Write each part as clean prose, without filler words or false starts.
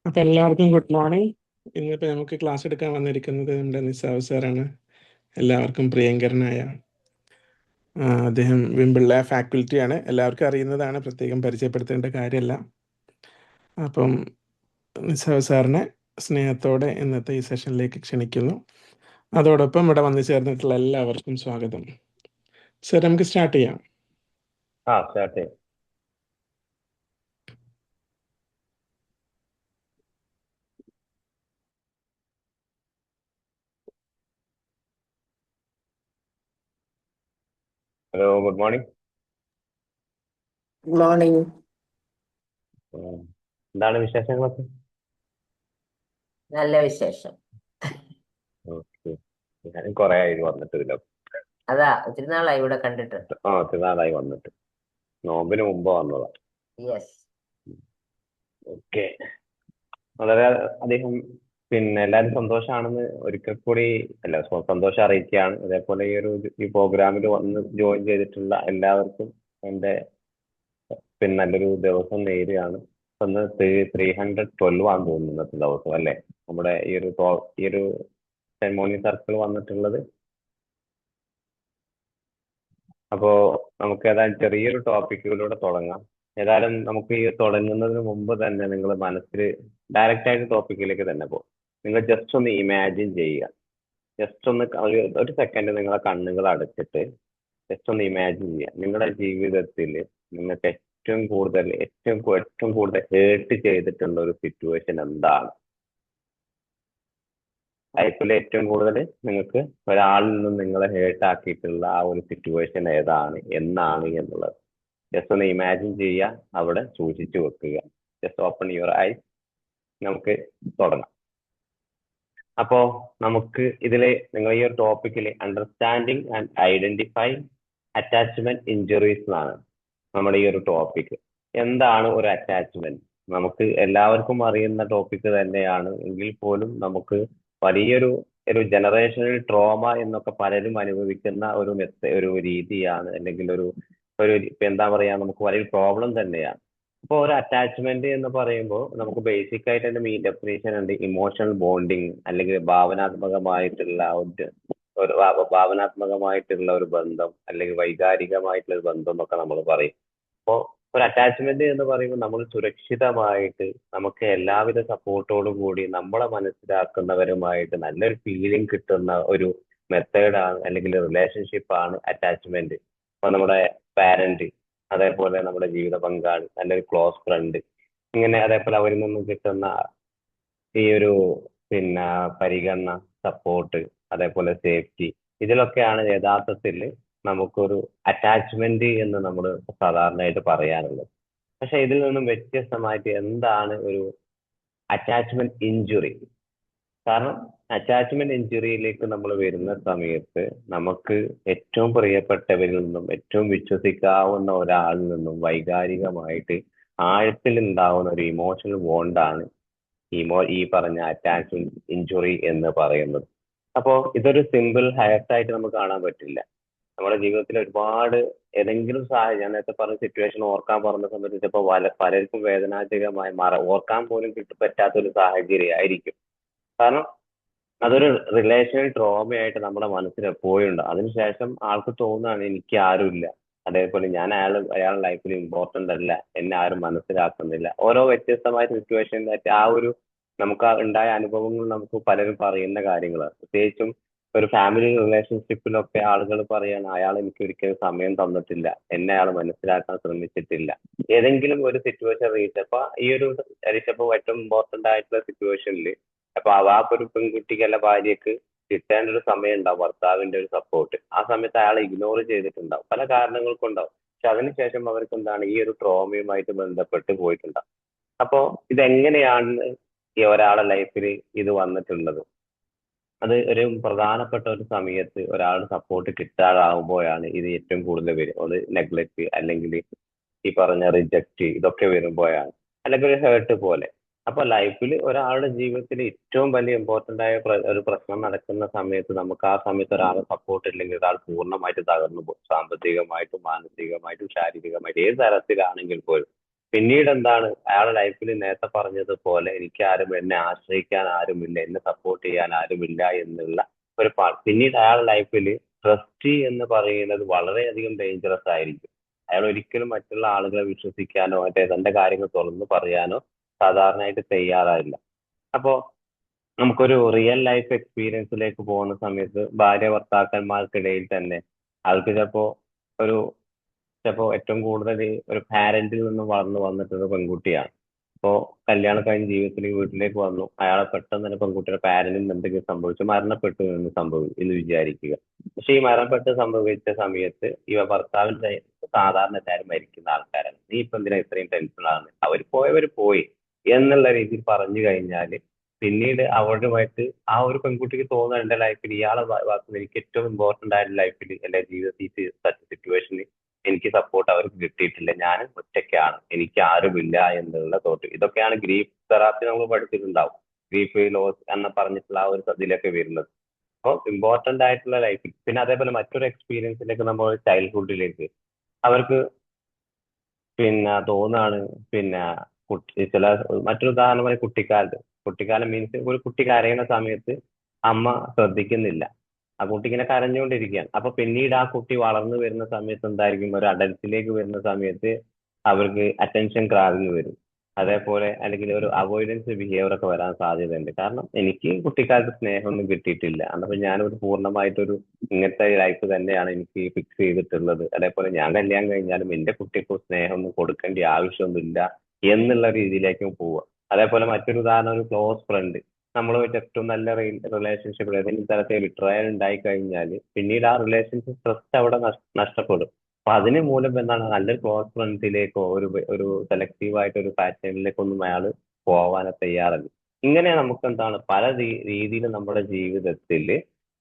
അപ്പൊ എല്ലാവർക്കും good morning. ഇന്നിപ്പോ നമുക്ക് ക്ലാസ് എടുക്കാൻ വന്നിരിക്കുന്നത് നമ്മുടെ നിസാവ് സാറാണ്. എല്ലാവർക്കും പ്രിയങ്കരനായ അദ്ദേഹം വിംബിളിലെ ഫാക്കൽറ്റിയാണ്. എല്ലാവർക്കും അറിയുന്നതാണ്, പ്രത്യേകം പരിചയപ്പെടുത്തേണ്ട കാര്യമല്ല. അപ്പം നിസാവ് സാറിനെ സ്നേഹത്തോടെ ഇന്നത്തെ ഈ സെഷനിലേക്ക് ക്ഷണിക്കുന്നു. അതോടൊപ്പം ഇവിടെ വന്നു ചേർന്നിട്ടുള്ള എല്ലാവർക്കും സ്വാഗതം. സർ, നമുക്ക് സ്റ്റാർട്ട് ചെയ്യാം. സ്റ്റാർട്ട് ചെയ്യാം. Hello, good morning. Good morning. എന്താണ് വിശേഷങ്ങളൊക്കെ? നല്ല വിശേഷം. ഓക്കെ, ഞാൻ കുറെ ആയി വന്നിട്ടില്ല. അതാ ഒത്തിരി നാളായി ഇവിടെ കണ്ടിട്ട്. ഒത്തിരി നാളായി വന്നിട്ട്, നോമ്പിന് മുമ്പ് വന്നതാ. യെസ്. ഓക്കെ, വളരെ അധികം എല്ലാവരും സന്തോഷമാണെന്ന് ഒരിക്കൽ കൂടി സന്തോഷം അറിയിക്കുകയാണ്. അതേപോലെ ഈ പ്രോഗ്രാമിൽ വന്ന് ജോയിൻ ചെയ്തിട്ടുള്ള എല്ലാവർക്കും എൻ്റെ നല്ലൊരു ദിവസം നേരുകയാണ്. ഒന്ന് 312 ആണെന്ന് തോന്നുന്നു ഇന്നത്തെ ദിവസം, അല്ലേ? നമ്മുടെ ഈ ഒരു സെറമോണി സർക്കിൾ വന്നിട്ടുള്ളത്. അപ്പോ നമുക്ക് ഏതായാലും ചെറിയൊരു ടോപ്പിക്കിലൂടെ തുടങ്ങാം. ഏതായാലും നമുക്ക് ഈ തുടങ്ങുന്നതിന് മുമ്പ് തന്നെ നിങ്ങൾ മനസ്സിൽ ഡയറക്റ്റ് ആയിട്ട് ടോപ്പിക്കിലേക്ക് തന്നെ പോകും. നിങ്ങൾ ജസ്റ്റ് ഒന്ന് ഇമാജിൻ ചെയ്യുക. ജസ്റ്റ് ഒന്ന് ഒരു സെക്കൻഡ് നിങ്ങളെ കണ്ണുകൾ അടച്ചിട്ട് ജസ്റ്റ് ഒന്ന് ഇമാജിൻ ചെയ്യുക. നിങ്ങളുടെ ജീവിതത്തിൽ നിങ്ങൾക്ക് ഏറ്റവും കൂടുതൽ ഹേർട്ട് ചെയ്തിട്ടുള്ള ഒരു സിറ്റുവേഷൻ എന്താണ്? ലൈഫിൽ ഏറ്റവും കൂടുതൽ നിങ്ങൾക്ക് ഒരാളിൽ നിന്നും നിങ്ങളെ ഹേർട്ട് ആക്കിയിട്ടുള്ള ആ ഒരു സിറ്റുവേഷൻ ഏതാണ്, എന്നാണ് എന്നുള്ളത് ജസ്റ്റ് ഒന്ന് ഇമാജിൻ ചെയ്യുക, അവിടെ സൂക്ഷിച്ചു വെക്കുക. Just open your eyes. നമുക്ക് തുടങ്ങാം. അപ്പോ നമുക്ക് ഇതില് നിങ്ങൾ ഈ ഒരു ടോപ്പിക്കിൽ understanding and identify attachment injuries എന്നാണ് നമ്മുടെ ഈ ഒരു ടോപ്പിക്. എന്താണ് ഒരു അറ്റാച്ച്മെന്റ്? നമുക്ക് എല്ലാവർക്കും അറിയുന്ന ടോപ്പിക് തന്നെയാണ്, എങ്കിൽ പോലും നമുക്ക് വലിയൊരു ജനറേഷണൽ ട്രോമ എന്നൊക്കെ പലരും അനുഭവിക്കുന്ന ഒരു രീതിയാണ്, അല്ലെങ്കിൽ ഇപ്പൊ എന്താ പറയാ, നമുക്ക് വലിയൊരു പ്രോബ്ലം തന്നെയാണ്. അപ്പോൾ ഒരു അറ്റാച്ച്മെന്റ് എന്ന് പറയുമ്പോൾ നമുക്ക് ബേസിക് ആയിട്ട് തന്നെ ഡെഫിനേഷൻ ഉണ്ട്. ഇമോഷണൽ ബോണ്ടിങ്, അല്ലെങ്കിൽ ഭാവനാത്മകമായിട്ടുള്ള ഒരു ബന്ധം, അല്ലെങ്കിൽ വൈകാരികമായിട്ടുള്ള ഒരു ബന്ധം എന്നൊക്കെ നമ്മൾ പറയും. അപ്പോൾ ഒരു അറ്റാച്ച്മെന്റ് എന്ന് പറയുമ്പോൾ നമ്മൾ സുരക്ഷിതമായിട്ട്, നമുക്ക് എല്ലാവിധ സപ്പോർട്ടോടും കൂടി നമ്മളെ മനസ്സിലാക്കുന്നവരുമായിട്ട് നല്ലൊരു ഫീലിംഗ് കിട്ടുന്ന ഒരു മെത്തേഡാണ്, അല്ലെങ്കിൽ റിലേഷൻഷിപ്പാണ് അറ്റാച്ച്മെന്റ്. അപ്പൊ നമ്മുടെ പാരന്റ്, അതേപോലെ നമ്മുടെ ജീവിത പങ്കാളി, നല്ലൊരു ക്ലോസ് ഫ്രണ്ട്, ഇങ്ങനെ അതേപോലെ അവരിൽ നിന്നും കിട്ടുന്ന ഈ ഒരു പരിഗണന, സപ്പോർട്ട്, അതേപോലെ സേഫ്റ്റി, ഇതിലൊക്കെയാണ് യഥാർത്ഥത്തിൽ നമുക്കൊരു അറ്റാച്ച്മെന്റ് എന്ന് നമ്മൾ സാധാരണയായിട്ട് പറയാറുള്ളത്. പക്ഷെ ഇതിൽ നിന്നും വ്യത്യസ്തമായിട്ട് എന്താണ് ഒരു അറ്റാച്ച്മെന്റ് ഇഞ്ചുറി? കാരണം അറ്റാച്ച്മെന്റ് ഇഞ്ചുറിയിലേക്ക് നമ്മൾ വരുന്ന സമയത്ത് നമുക്ക് ഏറ്റവും പ്രിയപ്പെട്ടവരിൽ നിന്നും, ഏറ്റവും വിശ്വസിക്കാവുന്ന ഒരാളിൽ നിന്നും വൈകാരികമായിട്ട് ആഴത്തിൽ ഉണ്ടാവുന്ന ഒരു ഇമോഷണൽ ബോണ്ടാണ് ഈ പറഞ്ഞ അറ്റാച്ച്മെന്റ് ഇഞ്ചുറി എന്ന് പറയുന്നത്. അപ്പോൾ ഇതൊരു സിമ്പിൾ ഹയർട്ടായിട്ട് നമുക്ക് കാണാൻ പറ്റില്ല. നമ്മുടെ ജീവിതത്തിൽ ഒരുപാട് ഏതെങ്കിലും സാഹചര്യം, ഞാൻ നേരത്തെ പറഞ്ഞ സിറ്റുവേഷൻ ഓർക്കാൻ പറഞ്ഞ സമയത്ത് ചിലപ്പോൾ പലർക്കും വേദനാജനകമായി ഓർക്കാൻ പോലും പറ്റാത്തൊരു സാഹചര്യം ആയിരിക്കും. കാരണം അതൊരു റിലേഷണൽ ട്രോമയായിട്ട് നമ്മുടെ മനസ്സിൽ എപ്പോഴും ഉണ്ട്. അതിനുശേഷം ആൾക്ക് തോന്നുകയാണ് എനിക്ക് ആരുമില്ല, അതേപോലെ ഞാൻ അയാളുടെ ലൈഫിൽ ഇമ്പോർട്ടൻ്റ് അല്ല, എന്നെ ആരും മനസ്സിലാക്കുന്നില്ല. ഓരോ വ്യത്യസ്തമായ സിറ്റുവേഷനിലായിട്ട് നമുക്ക് ഉണ്ടായ അനുഭവങ്ങൾ നമുക്ക് പലരും പറയുന്ന കാര്യങ്ങളാണ്. പ്രത്യേകിച്ചും ഒരു ഫാമിലി റിലേഷൻഷിപ്പിലൊക്കെ ആളുകൾ പറയാണ്, അയാൾ എനിക്ക് ഒരിക്കലും സമയം തന്നിട്ടില്ല, എന്നെ അയാൾ മനസ്സിലാക്കാൻ ശ്രമിച്ചിട്ടില്ല. ഏതെങ്കിലും ഒരു സിറ്റുവേഷൻ റീച്ചപ്പോൾ ഏറ്റവും ഇമ്പോർട്ടൻ്റ് ആയിട്ടുള്ള സിറ്റുവേഷനിൽ അപ്പൊ ആ ഒരു പെൺകുട്ടിക്ക് അല്ല ഭാര്യക്ക് കിട്ടേണ്ട ഒരു സമയം ഉണ്ടാവും, ഭർത്താവിന്റെ ഒരു സപ്പോർട്ട്. ആ സമയത്ത് അയാൾ ഇഗ്നോർ ചെയ്തിട്ടുണ്ടാവും, പല കാരണങ്ങൾക്കും ഉണ്ടാവും. പക്ഷെ അതിനുശേഷം അവർക്ക് എന്താണ്, ഈ ഒരു ട്രോമയുമായിട്ട് ബന്ധപ്പെട്ട് പോയിട്ടുണ്ടാവും. അപ്പോ ഇതെങ്ങനെയാണ് ഈ ഒരാളുടെ ലൈഫിൽ ഇത് വന്നിട്ടുള്ളത്? അത് ഒരു പ്രധാനപ്പെട്ട ഒരു സമയത്ത് ഒരാളുടെ സപ്പോർട്ട് കിട്ടാതാവുമ്പോഴാണ് ഇത് ഏറ്റവും കൂടുതൽ വരും. അത് നെഗ്ലക്ട്, അല്ലെങ്കിൽ ഈ പറഞ്ഞ റിജക്റ്റ്, ഇതൊക്കെ വരുമ്പോഴാണ്, അല്ലെങ്കിൽ ഒരു ഹേർട്ട് പോലെ. അപ്പൊ ലൈഫിൽ ഒരാളുടെ ജീവിതത്തിൽ ഏറ്റവും വലിയ ഇമ്പോർട്ടന്റ് ആയ ഒരു പ്രശ്നം നടക്കുന്ന സമയത്ത് നമുക്ക് ആ സമയത്ത് ഒരാളെ സപ്പോർട്ട് ഇല്ലെങ്കിൽ ഒരാൾ പൂർണ്ണമായിട്ട് തകർന്നു പോകും. സാമ്പത്തികമായിട്ടും മാനസികമായിട്ടും ശാരീരികമായിട്ടും ഏത് തരത്തിലാണെങ്കിൽ പോലും. പിന്നീട് എന്താണ് അയാളുടെ ലൈഫിൽ നേരത്തെ പറഞ്ഞതുപോലെ എനിക്ക് ആരും എന്നെ ആശ്രയിക്കാൻ ആരുമില്ല, എന്നെ സപ്പോർട്ട് ചെയ്യാൻ ആരുമില്ല എന്നുള്ള ഒരു പിന്നീട് അയാളുടെ ലൈഫിൽ ട്രസ്റ്റ് എന്ന് പറയുന്നത് വളരെയധികം ഡേഞ്ചറസ് ആയിരിക്കും. അയാൾ ഒരിക്കലും മറ്റുള്ള ആളുകളെ വിശ്വസിക്കാനോ മറ്റേ തന്റെ കാര്യങ്ങൾ തുറന്നു പറയാനോ സാധാരണയായിട്ട് തയ്യാറായില്ല. അപ്പോ നമുക്കൊരു റിയൽ ലൈഫ് എക്സ്പീരിയൻസിലേക്ക് പോകുന്ന സമയത്ത് ഭാര്യ ഭർത്താക്കന്മാർക്കിടയിൽ തന്നെ ആൾക്ക് ചിലപ്പോ ഏറ്റവും കൂടുതൽ ഒരു പാരന്റിൽ നിന്ന് വളർന്നു വന്നിട്ടൊരു പെൺകുട്ടിയാണ്. ഇപ്പോ കല്യാണം കഴിഞ്ഞ് ജീവിതത്തിലേക്ക് വീട്ടിലേക്ക് വന്നു, അയാളെ പെട്ടെന്ന് തന്നെ പെൺകുട്ടിയുടെ പാരന്റിന് എന്തെങ്കിലും സംഭവിച്ചു, മരണപ്പെട്ടു എന്ന് വിചാരിക്കുക. പക്ഷെ ഈ മരണപ്പെട്ട് സംഭവിച്ച സമയത്ത് ഭർത്താവിന്റെ സാധാരണ എല്ലാവരും മരിക്കുന്ന ആൾക്കാരാണ്. നീ ഇപ്പൊ എന്തിനാ ഇത്രയും ടെൻഷനാണ്, അവർ പോയി എന്നുള്ള രീതിയിൽ പറഞ്ഞു കഴിഞ്ഞാല് പിന്നീട് അവരുമായിട്ട് ആ ഒരു പെൺകുട്ടിക്ക് തോന്നുന്ന എന്റെ ലൈഫിൽ ഇയാളെ ഭാഗത്ത് എനിക്ക് ഏറ്റവും ഇമ്പോർട്ടന്റ് ആയിട്ടുള്ള ലൈഫിൽ എന്റെ ജീവിതത്തിൽ സിറ്റുവേഷനിൽ എനിക്ക് സപ്പോർട്ട് അവർക്ക് കിട്ടിയിട്ടില്ല, ഞാൻ ഒറ്റയ്ക്കാണ്, എനിക്ക് ആരുമില്ല എന്നുള്ള തോട്ട്. ഇതൊക്കെയാണ് ഗ്രീഫ് തെറാപ്പി നമ്മൾ പഠിച്ചിട്ടുണ്ടാവും, ഗ്രീഫ് ലോസ് എന്ന് പറഞ്ഞിട്ടുള്ള ആ ഒരു ഇതിലൊക്കെ വരുന്നത്. അപ്പോൾ ഇമ്പോർട്ടന്റ് ആയിട്ടുള്ള ലൈഫിൽ പിന്നെ അതേപോലെ മറ്റൊരു എക്സ്പീരിയൻസിലേക്ക് നമ്മൾ ചൈൽഡ്ഹുഡിലേക്ക് അവർക്ക് തോന്നാണ് ചില മറ്റൊരു ഉദാഹരണമായി കുട്ടിക്കാലം മീൻസ് ഒരു കുട്ടി കരയുന്ന സമയത്ത് അമ്മ ശ്രദ്ധിക്കുന്നില്ല, ആ കുട്ടി ഇങ്ങനെ കരഞ്ഞുകൊണ്ടിരിക്കുകയാണ്. അപ്പൊ പിന്നീട് ആ കുട്ടി വളർന്നു വരുന്ന സമയത്ത് എന്തായിരിക്കും, ഒരു അഡൽട്ടിലേക്ക് വരുന്ന സമയത്ത് അവർക്ക് അറ്റൻഷൻ ക്രാവിങ് വരും, അതേപോലെ അല്ലെങ്കിൽ ഒരു അവോയ്ഡൻസ് ബിഹേവിയർ ഒക്കെ വരാൻ സാധ്യതയുണ്ട്. കാരണം എനിക്ക് കുട്ടിക്കാലത്ത് സ്നേഹമൊന്നും കിട്ടിയിട്ടില്ല, അന്നപ്പോൾ ഞാനൊരു പൂർണ്ണമായിട്ടൊരു ഇങ്ങനത്തെ ലൈഫ് തന്നെയാണ് എനിക്ക് ഫിക്സ് ചെയ്തിട്ടുള്ളത്. അതേപോലെ ഞാൻ കല്യാണം കഴിഞ്ഞാലും എന്റെ കുട്ടിക്ക് സ്നേഹമൊന്നും കൊടുക്കേണ്ട ആവശ്യമൊന്നുമില്ല എന്നുള്ള രീതിയിലേക്കും പോവുക. അതേപോലെ മറ്റൊരു ഉദാഹരണം, ഒരു ക്ലോസ് ഫ്രണ്ട് നമ്മളുമായിട്ട് ഏറ്റവും നല്ല റിലേഷൻഷിപ്പ് ഏതെങ്കിലും തരത്തിൽ വിട്രയൽ ഉണ്ടായി കഴിഞ്ഞാൽ പിന്നീട് ആ റിലേഷൻഷിപ്പ് ട്രസ്റ്റ് അവിടെ നഷ്ടപ്പെടും. അപ്പൊ അതിന് മൂലം എന്താണ്, നല്ലൊരു ക്ലോസ് ഫ്രണ്ട്സിലേക്കോ ഒരു സെലക്റ്റീവ് ആയിട്ട് ഒരു പാറ്റേണിലേക്കൊന്നും അയാൾ പോവാൻ തയ്യാറല്ല. ഇങ്ങനെ നമുക്ക് എന്താണ് പല രീതിയിൽ നമ്മുടെ ജീവിതത്തിൽ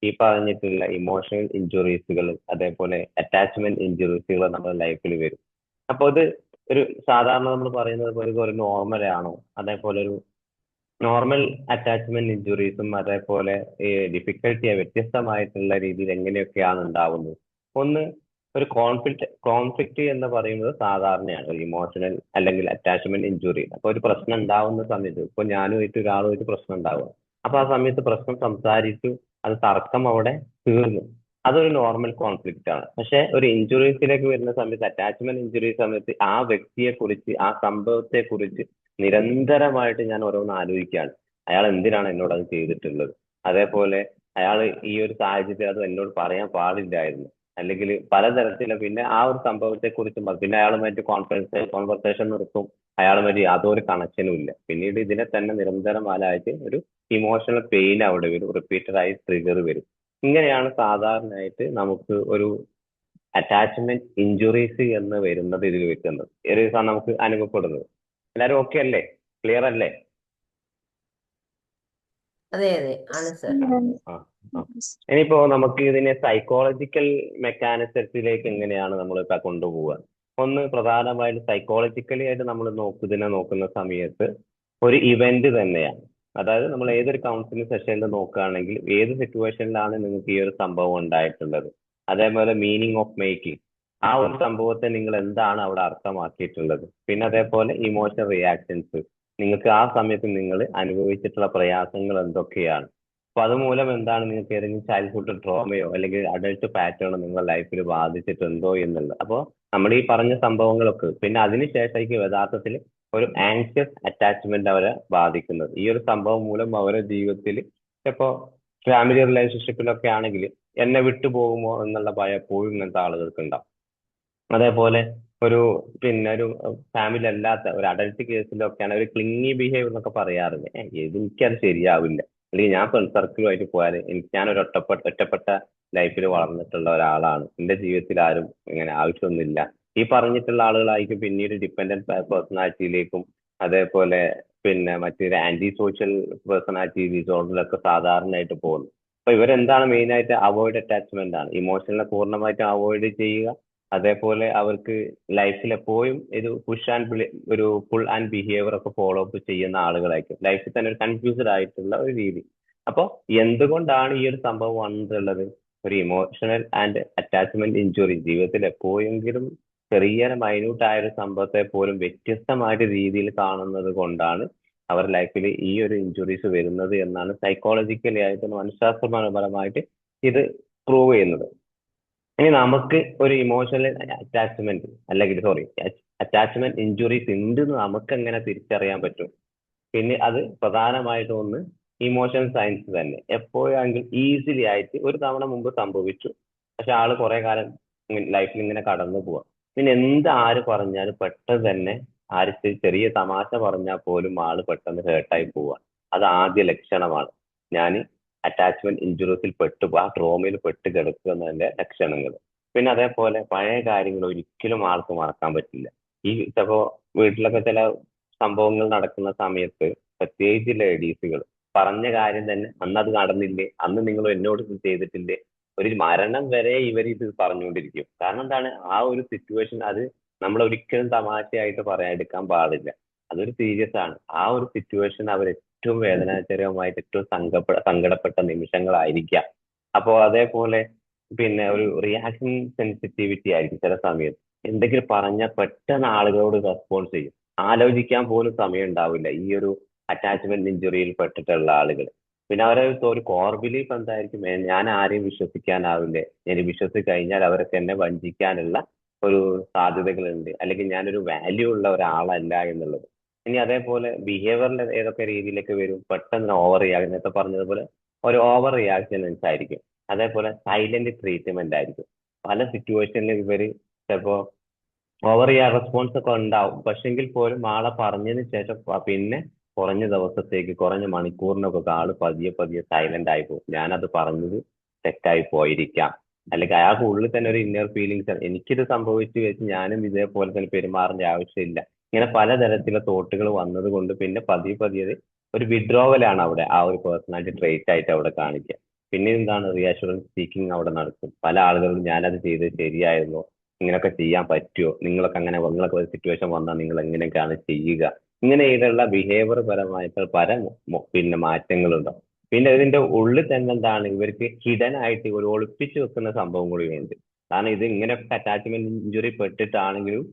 ഈ പറഞ്ഞിട്ടുള്ള ഇമോഷണൽ ഇഞ്ചുറീസുകൾ അതേപോലെ അറ്റാച്ച്മെന്റ് ഇഞ്ചുറീസുകൾ നമ്മുടെ ലൈഫിൽ വരും. അപ്പൊ ഇത് ഒരു സാധാരണ നമ്മൾ പറയുന്നത് പോലെ ഒരു നോർമൽ ആണോ, അതേപോലെ ഒരു നോർമൽ അറ്റാച്ച്മെന്റ് ഇഞ്ചുറീസും അതേപോലെ ഈ ഡിഫിക്കൽട്ടിയെ വ്യത്യസ്തമായിട്ടുള്ള രീതിയിൽ എങ്ങനെയൊക്കെയാണ് ഉണ്ടാവുന്നത്. ഒന്ന്, ഒരു കോൺഫ്ലിക്റ്റ് എന്ന് പറയുന്നത് സാധാരണയാണ് ഒരു ഇമോഷണൽ അല്ലെങ്കിൽ അറ്റാച്ച്മെന്റ് ഇഞ്ചുറി. അപ്പൊ ഒരു പ്രശ്നം ഉണ്ടാവുന്ന സമയത്ത് ഇപ്പൊ ഞാനുമായിട്ട് ഒരാളുമായിട്ട് പ്രശ്നം ഉണ്ടാവുക, അപ്പൊ ആ സമയത്ത് പ്രശ്നം സംസാരിച്ചു അത് തർക്കം അവിടെ തീർന്നു, അതൊരു നോർമൽ കോൺഫ്ലിക്റ്റ് ആണ്. പക്ഷെ ഒരു ഇഞ്ചുറീസിലേക്ക് വരുന്ന സമയത്ത്, അറ്റാച്ച്മെന്റ് ഇഞ്ചുറി സമയത്ത് ആ വ്യക്തിയെ കുറിച്ച് ആ സംഭവത്തെ കുറിച്ച് നിരന്തരമായിട്ട് ഞാൻ ഓരോന്ന് ആലോചിക്കുകയാണ്. അയാൾ എന്തിനാണ് എന്നോട് അത് ചെയ്തിട്ടുള്ളത്, അതേപോലെ അയാൾ ഈ ഒരു സാഹചര്യത്തിൽ അത് എന്നോട് പറയാൻ പാടില്ലായിരുന്നു, അല്ലെങ്കിൽ പലതരത്തിലും പിന്നെ ആ ഒരു സംഭവത്തെ കുറിച്ചും പിന്നെ അയാളുമായിട്ട് കോൺവെർസേഷൻ നിർത്തും, അയാളുമായിട്ട് യാതൊരു കണക്ഷനും ഇല്ല. പിന്നീട് ഇതിനെ തന്നെ നിരന്തരമായിട്ട് ഒരു ഇമോഷണൽ പെയിൻ അവിടെ വരും, റിപ്പീറ്റഡ് ആയി ട്രിഗർ വരും. ഇങ്ങനെയാണ് സാധാരണയായിട്ട് നമുക്ക് ഒരു അറ്റാച്ച്മെന്റ് ഇഞ്ചുറീസ് എന്ന് വരുന്നത് ഇതിൽ വെക്കുന്നത്, ഒരു നമുക്ക് അനുഭവപ്പെടുന്നത്. എല്ലാരും ഓക്കെ അല്ലേ, ക്ലിയർ അല്ലേ? അതെ അതെ ആണ് സർ. ഇനിയിപ്പോ നമുക്ക് ഇതിനെ സൈക്കോളജിക്കൽ മെക്കാനിസത്തിലേക്ക് എങ്ങനെയാണ് നമ്മൾ ഇപ്പൊ കൊണ്ടുപോവുക. ഒന്ന്, പ്രധാനമായിട്ടും സൈക്കോളജിക്കലി ആയിട്ട് നമ്മൾ ഇതിനെ നോക്കുന്ന സമയത്ത് ഒരു ഇവന്റ് തന്നെയാണ്. അതായത് നമ്മൾ ഏതൊരു കൗൺസിലിംഗ് സെഷനിൽ നോക്കുകയാണെങ്കിൽ ഏത് സിറ്റുവേഷനിലാണ് നിങ്ങൾക്ക് ഈ ഒരു സംഭവം ഉണ്ടായിട്ടുള്ളത്, അതേപോലെ മീനിങ് ഓഫ് മേക്കിംഗ്, ആ ഒരു സംഭവത്തെ നിങ്ങൾ എന്താണ് അവിടെ അർത്ഥമാക്കിയിട്ടുള്ളത്, പിന്നെ അതേപോലെ ഇമോഷണൽ റിയാക്ഷൻസ്, നിങ്ങൾക്ക് ആ സമയത്ത് നിങ്ങൾ അനുഭവിച്ചിട്ടുള്ള പ്രയാസങ്ങൾ എന്തൊക്കെയാണ്, അപ്പൊ അതുമൂലം എന്താണ് നിങ്ങൾക്ക് ഏതെങ്കിലും ചൈൽഡ്ഹുഡ് ട്രോമയോ അല്ലെങ്കിൽ അഡൾട്ട് പാറ്റേണോ നിങ്ങളുടെ ലൈഫിൽ ബാധിച്ചിട്ടുണ്ടോ എന്നുള്ളത്. അപ്പോൾ നമ്മൾ ഈ പറഞ്ഞ സംഭവങ്ങളൊക്കെ പിന്നെ അതിനുശേഷമായിരിക്കും യഥാർത്ഥത്തിൽ ഒരു ആങ്ഷ്യസ് അറ്റാച്ച്മെന്റ് അവരെ ബാധിക്കുന്നത്. ഈ ഒരു സംഭവം മൂലം അവരുടെ ജീവിതത്തിൽ ഇപ്പോ ഫാമിലി റിലേഷൻഷിപ്പിലൊക്കെ ആണെങ്കിൽ എന്നെ വിട്ടുപോകുമോ എന്നുള്ള ഭയം എപ്പോഴും ഇങ്ങനത്തെ ആളുകൾക്ക് ഉണ്ടാവും. അതേപോലെ ഒരു ഫാമിലി അല്ലാത്ത ഒരു അഡൽട്ട് കേസിലൊക്കെയാണ് ഒരു ക്ലിങ്ങി ബിഹേവിയർ എന്നൊക്കെ പറയാറുണ്ട്. എനിക്കത് ശരിയാവില്ല, അല്ലെങ്കിൽ ഞാൻ ഫ്രണ്ട് സർക്കിളുമായിട്ട് പോയാൽ ഞാനൊരു ഒറ്റപ്പെട്ട ലൈഫിൽ വളർന്നിട്ടുള്ള ഒരാളാണ്, എന്റെ ജീവിതത്തിൽ ആരും ഇങ്ങനെ ആവശ്യമൊന്നുമില്ല. ഈ പറഞ്ഞിട്ടുള്ള ആളുകളായിരിക്കും പിന്നീട് ഡിപ്പെൻഡന്റ് പേഴ്സണാലിറ്റിയിലേക്കും അതേപോലെ മറ്റൊരു ആന്റി സോഷ്യൽ പേഴ്സണാലിറ്റി ഡിസോർഡറിലൊക്കെ സാധാരണയായിട്ട് പോകുന്നു. അപ്പൊ ഇവരെന്താണ് മെയിൻ ആയിട്ട് അവോയ്ഡ് അറ്റാച്ച്മെന്റ് ആണ്, ഇമോഷണലിനെ പൂർണ്ണമായിട്ടും അവോയ്ഡ് ചെയ്യുക. അതേപോലെ അവർക്ക് ലൈഫിൽ എപ്പോഴും ഒരു പുൾ ആൻഡ് ബിഹേവിയർ ഒക്കെ ഫോളോ അപ്പ് ചെയ്യുന്ന ആളുകളായിരിക്കും. ലൈഫിൽ തന്നെ ഒരു കൺഫ്യൂസ്ഡ് ആയിട്ടുള്ള ഒരു രീതി. അപ്പോൾ എന്തുകൊണ്ടാണ് ഈ ഒരു സംഭവം വന്നിട്ടുള്ളത്? ഒരു ഇമോഷണൽ ആൻഡ് അറ്റാച്ച്മെന്റ് ഇഞ്ചുറി ജീവിതത്തിൽ എപ്പോഴെങ്കിലും ചെറിയ മൈന്യൂട്ട് ആയ ഒരു സംഭവത്തെ പോലും വ്യത്യസ്തമായിട്ട് രീതിയിൽ കാണുന്നത് കൊണ്ടാണ് അവർ ലൈഫിൽ ഈ ഒരു ഇഞ്ചുറീസ് വരുന്നത് എന്നാണ് സൈക്കോളജിക്കലി ആയിട്ട് മനഃശാസ്ത്രപരമായിട്ട് ഇത് പ്രൂവ് ചെയ്യുന്നത്. ഇനി നമുക്ക് ഒരു ഇമോഷണൽ അറ്റാച്ച്മെന്റ് അല്ലെങ്കിൽ അറ്റാച്ച്മെന്റ് ഇഞ്ചുറീസ് ഉണ്ട് എന്ന് നമുക്ക് എങ്ങനെ തിരിച്ചറിയാൻ പറ്റും? പിന്നെ അത് പ്രധാനമായിട്ടും ഒന്ന് ഇമോഷൻ സയൻസ് തന്നെ. എപ്പോഴെങ്കിലും ഈസിലി ആയിട്ട് ഒരു തവണ മുമ്പ് സംഭവിച്ചു, പക്ഷെ ആള് കുറെ കാലം ലൈഫിൽ ഇങ്ങനെ കടന്നു പോവാം. പിന്നെ ആര് പറഞ്ഞാലും പെട്ടെന്ന് തന്നെ ആർക്ക് ചെറിയ തമാശ പറഞ്ഞാൽ പോലും ആള് പെട്ടെന്ന് ഹേർട്ടായി പോവുക. അത് ആദ്യ ലക്ഷണമാണ്. ഞാൻ അറ്റാച്ച്മെന്റ് ഇഞ്ചുറീസിൽ ആ ട്രോമയിൽ പെട്ട് കിടക്കുക എന്നതിന്റെ ലക്ഷണങ്ങൾ. പിന്നെ അതേപോലെ പഴയ കാര്യങ്ങൾ ഒരിക്കലും ആൾക്ക് മറക്കാൻ പറ്റില്ല. ഈ ചിലപ്പോ വീട്ടിലൊക്കെ ചില സംഭവങ്ങൾ നടക്കുന്ന സമയത്ത് പ്രത്യേകിച്ച് ലേഡീസുകൾ പറഞ്ഞ കാര്യം തന്നെ അന്ന് അത് നടന്നില്ലേ, അന്ന് നിങ്ങൾ എന്നോട് ഇത് ചെയ്തിട്ടില്ലേ, ഒരു മരണം വരെ ഇവർ ഇത് പറഞ്ഞുകൊണ്ടിരിക്കും. കാരണം എന്താണ്, ആ ഒരു സിറ്റുവേഷൻ അത് നമ്മൾ ഒരിക്കലും തമാശയായിട്ട് പറയാതിരിക്കാൻ പാടില്ല. അതൊരു സീരിയസ് ആണ്. ആ ഒരു സിറ്റുവേഷൻ അവർ ഏറ്റവും വേദനാജനകമായിട്ട് ഏറ്റവും സങ്കടപ്പെട്ട നിമിഷങ്ങളായിരിക്കാം. അപ്പോൾ അതേപോലെ പിന്നെ ഒരു റിയാക്ഷൻ സെൻസിറ്റിവിറ്റി ആയിരിക്കും ചില സമയത്ത്. എന്തെങ്കിലും പറഞ്ഞാൽ പെട്ടെന്ന് ആളുകളോട് റെസ്പോൺസ് ചെയ്യും. ആലോചിക്കാൻ പോലും സമയം ഉണ്ടാവില്ല ഈ ഒരു അറ്റാച്ച്മെന്റ് ഇഞ്ചുറിയിൽ പെട്ടിട്ടുള്ള ആളുകൾ. പിന്നെ അവരെ ഒരു കോർ ബിലീഫ് എന്തായിരിക്കും, ഞാൻ ആരെയും വിശ്വസിക്കാനാവില്ലേ, ഞാൻ വിശ്വസിച്ച് കഴിഞ്ഞാൽ അവരൊക്കെ എന്നെ വഞ്ചിക്കാനുള്ള ഒരു സാധ്യതകളുണ്ട്, അല്ലെങ്കിൽ ഞാനൊരു വാല്യൂ ഉള്ള ഒരാളല്ല എന്നുള്ളത്. ഇനി അതേപോലെ ബിഹേവിയറിൽ ഏതൊക്കെ രീതിയിലേക്ക് വരും, പെട്ടെന്ന് ഓവർ റിയാക്ഷൻ, നേരത്തെ പറഞ്ഞതുപോലെ ഒരു ഓവർ റിയാക്ഷൻസ് ആയിരിക്കും. അതേപോലെ സൈലന്റ് ട്രീറ്റ്മെന്റ് ആയിരിക്കും. പല സിറ്റുവേഷനിലും ഇവര് ചിലപ്പോ ഓവർ റെസ്പോൺസ് ഒക്കെ ഉണ്ടാവും, പക്ഷെങ്കിൽ പോലും ആളെ പറഞ്ഞതിന് ശേഷം പിന്നെ കുറഞ്ഞ ദിവസത്തേക്ക് കുറഞ്ഞ മണിക്കൂറിനൊക്കെ ആള് പതിയെ പതിയെ സൈലന്റ് ആയി പോകും. ഞാനത് പറഞ്ഞത് തെറ്റായി പോയിരിക്കാം, അല്ലെങ്കിൽ അയാൾക്ക് ഉള്ളിൽ തന്നെ ഒരു ഇന്നർ ഫീലിങ്സ്, എനിക്കിത് സംഭവിച്ചു വെച്ച് ഞാനും ഇതേപോലെ തന്നെ പെരുമാറേണ്ട ആവശ്യമില്ല. ഇങ്ങനെ പലതരത്തിലുള്ള തോട്ടുകൾ വന്നത് കൊണ്ട് പിന്നെ പതിയെ പതിയെ ഒരു വിഡ്രോവലാണ് അവിടെ ആ ഒരു പേഴ്സണാലിറ്റി ട്രേറ്റ് ആയിട്ട് അവിടെ കാണിക്കുക. പിന്നെ എന്താണ്, റീഅഷുറൻസ് സീക്കിങ് അവിടെ നടക്കും. പല ആളുകളും ഞാനത് ചെയ്തത് ശരിയായിരുന്നോ, ഇങ്ങനെയൊക്കെ ചെയ്യാൻ പറ്റുമോ, നിങ്ങളൊക്കെ ഒരു സിറ്റുവേഷൻ വന്നാൽ നിങ്ങൾ എങ്ങനെയൊക്കെയാണ് ചെയ്യുക, ഇങ്ങനെയുള്ള ബിഹേവിയർ പരമായിട്ട് പിന്നെ മാറ്റങ്ങളുണ്ടാവും. പിന്നെ ഇതിന്റെ ഉള്ളിൽ തന്നെ എന്താണ്, ഇവർക്ക് ഹിഡൻ ആയിട്ട് ഒരു ഒളിപ്പിച്ചു വെക്കുന്ന സംഭവം കൂടിയുണ്ട്. കാരണം ഇത് ഇങ്ങനെയൊക്കെ അറ്റാച്ച്മെന്റ് ഇഞ്ചുറി പെട്ടിട്ടാണെങ്കിലും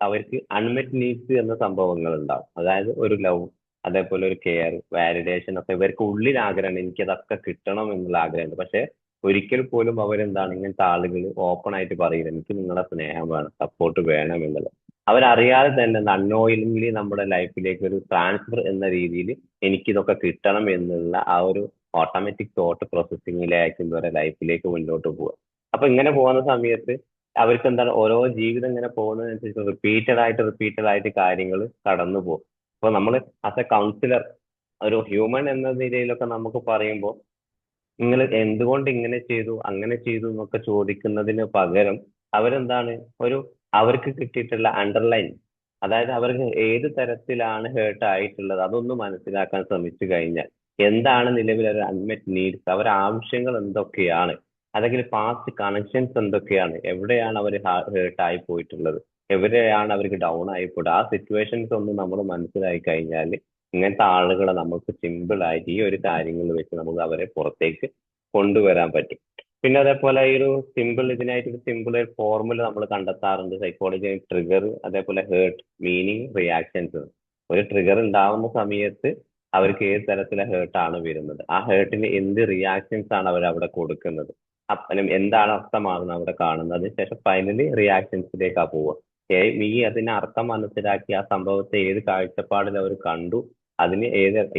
അവർക്ക് അൺമെറ്റ് നീഡ്സ് എന്ന സംഭവങ്ങൾ ഉണ്ടാവും. അതായത് ഒരു ലവ്, അതേപോലെ ഒരു കെയർ, വാലിഡേഷൻ ഒക്കെ ഇവർക്ക് ഉള്ളിൽ ആഗ്രഹമുണ്ട്, എനിക്കതൊക്കെ കിട്ടണം എന്നുള്ള ആഗ്രഹമുണ്ട്. പക്ഷെ ഒരിക്കൽ പോലും അവരെന്താണ് ഇങ്ങനത്തെ ആളുകൾ ഓപ്പൺ ആയിട്ട് പറയില്ല, എനിക്ക് നിങ്ങളുടെ സ്നേഹം വേണം, സപ്പോർട്ട് വേണം എന്നുള്ളത്. അവരറിയാതെ തന്നെ അൺനോയിങ്ലി നമ്മുടെ ലൈഫിലേക്ക് ഒരു ട്രാൻസ്ഫർ എന്ന രീതിയിൽ എനിക്കിതൊക്കെ കിട്ടണം എന്നുള്ള ആ ഒരു ഓട്ടോമാറ്റിക് തോട്ട് പ്രോസസ്സിങ്ങിലായിരിക്കും ഇവരുടെ ലൈഫിലേക്ക് മുന്നോട്ട് പോവുക. അപ്പൊ ഇങ്ങനെ പോകുന്ന സമയത്ത് അവർക്ക് എന്താണ്, ഓരോ ജീവിതം ഇങ്ങനെ പോകുന്നതനുസരിച്ച് റിപ്പീറ്റഡ് ആയിട്ട് കാര്യങ്ങൾ കടന്നു പോകും. അപ്പൊ നമ്മൾ ആസ് എ കൗൺസിലർ, ഒരു ഹ്യൂമൻ എന്ന നിലയിലൊക്കെ നമുക്ക് പറയുമ്പോൾ നിങ്ങൾ എന്തുകൊണ്ട് ഇങ്ങനെ ചെയ്തു അങ്ങനെ ചെയ്തു എന്നൊക്കെ ചോദിക്കുന്നതിന് പകരം അവരെന്താണ് അവർക്ക് കിട്ടിയിട്ടുള്ള അണ്ടർലൈൻ, അതായത് അവർക്ക് ഏത് തരത്തിലാണ് ഹേർട്ട് ആയിട്ടുള്ളത് അതൊന്ന് മനസ്സിലാക്കാൻ ശ്രമിച്ചു കഴിഞ്ഞാൽ എന്താണ് നിലവിലെ ഒരു അൺമെറ്റ് നീഡ്സ്, അവരുടെ ആവശ്യങ്ങൾ എന്തൊക്കെയാണ്, അല്ലെങ്കിൽ പാസ്റ്റ് കണക്ഷൻസ് എന്തൊക്കെയാണ്, എവിടെയാണ് അവർ ഹേർട്ട് ആയി പോയിട്ടുള്ളത്, എവിടെയാണ് അവർക്ക് ഡൗൺ ആയി പോയിട്ട്, ആ സിറ്റുവേഷൻസ് ഒന്ന് നമ്മൾ മനസ്സിലാക്കി കഴിഞ്ഞാൽ ഇങ്ങനത്തെ ആളുകളെ നമുക്ക് സിമ്പിൾ ആയിട്ട് ഈ ഒരു കാര്യങ്ങൾ വെച്ച് നമുക്ക് അവരെ പുറത്തേക്ക് കൊണ്ടുവരാൻ പറ്റും. പിന്നെ അതേപോലെ ഈ ഒരു ഇതിനായിട്ട് ഒരു സിമ്പിൾ ഫോർമുല നമ്മൾ കണ്ടെത്താറുണ്ട് സൈക്കോളജി. ട്രിഗർ, അതേപോലെ ഹേർട്ട്, മീനിങ്, റിയാക്ഷൻസ്. ഒരു ട്രിഗർ ഉണ്ടാവുന്ന സമയത്ത് അവർക്ക് ഏത് തരത്തിലെ ഹേർട്ടാണ് വരുന്നത്, ആ ഹേർട്ടിന് എന്ത് റിയാക്ഷൻസ് ആണ് അവർ അവിടെ കൊടുക്കുന്നത്, എന്താണ് അർത്ഥമാണ് അവിടെ കാണുന്നത്, ശേഷം ഫൈനലി റിയാക്ഷൻസിലേക്കാ പോവുക. അതിന് അർത്ഥം മനസ്സിലാക്കി ആ സംഭവത്തെ ഏത് കാഴ്ചപ്പാടിൽ അവർ കണ്ടു, അതിന്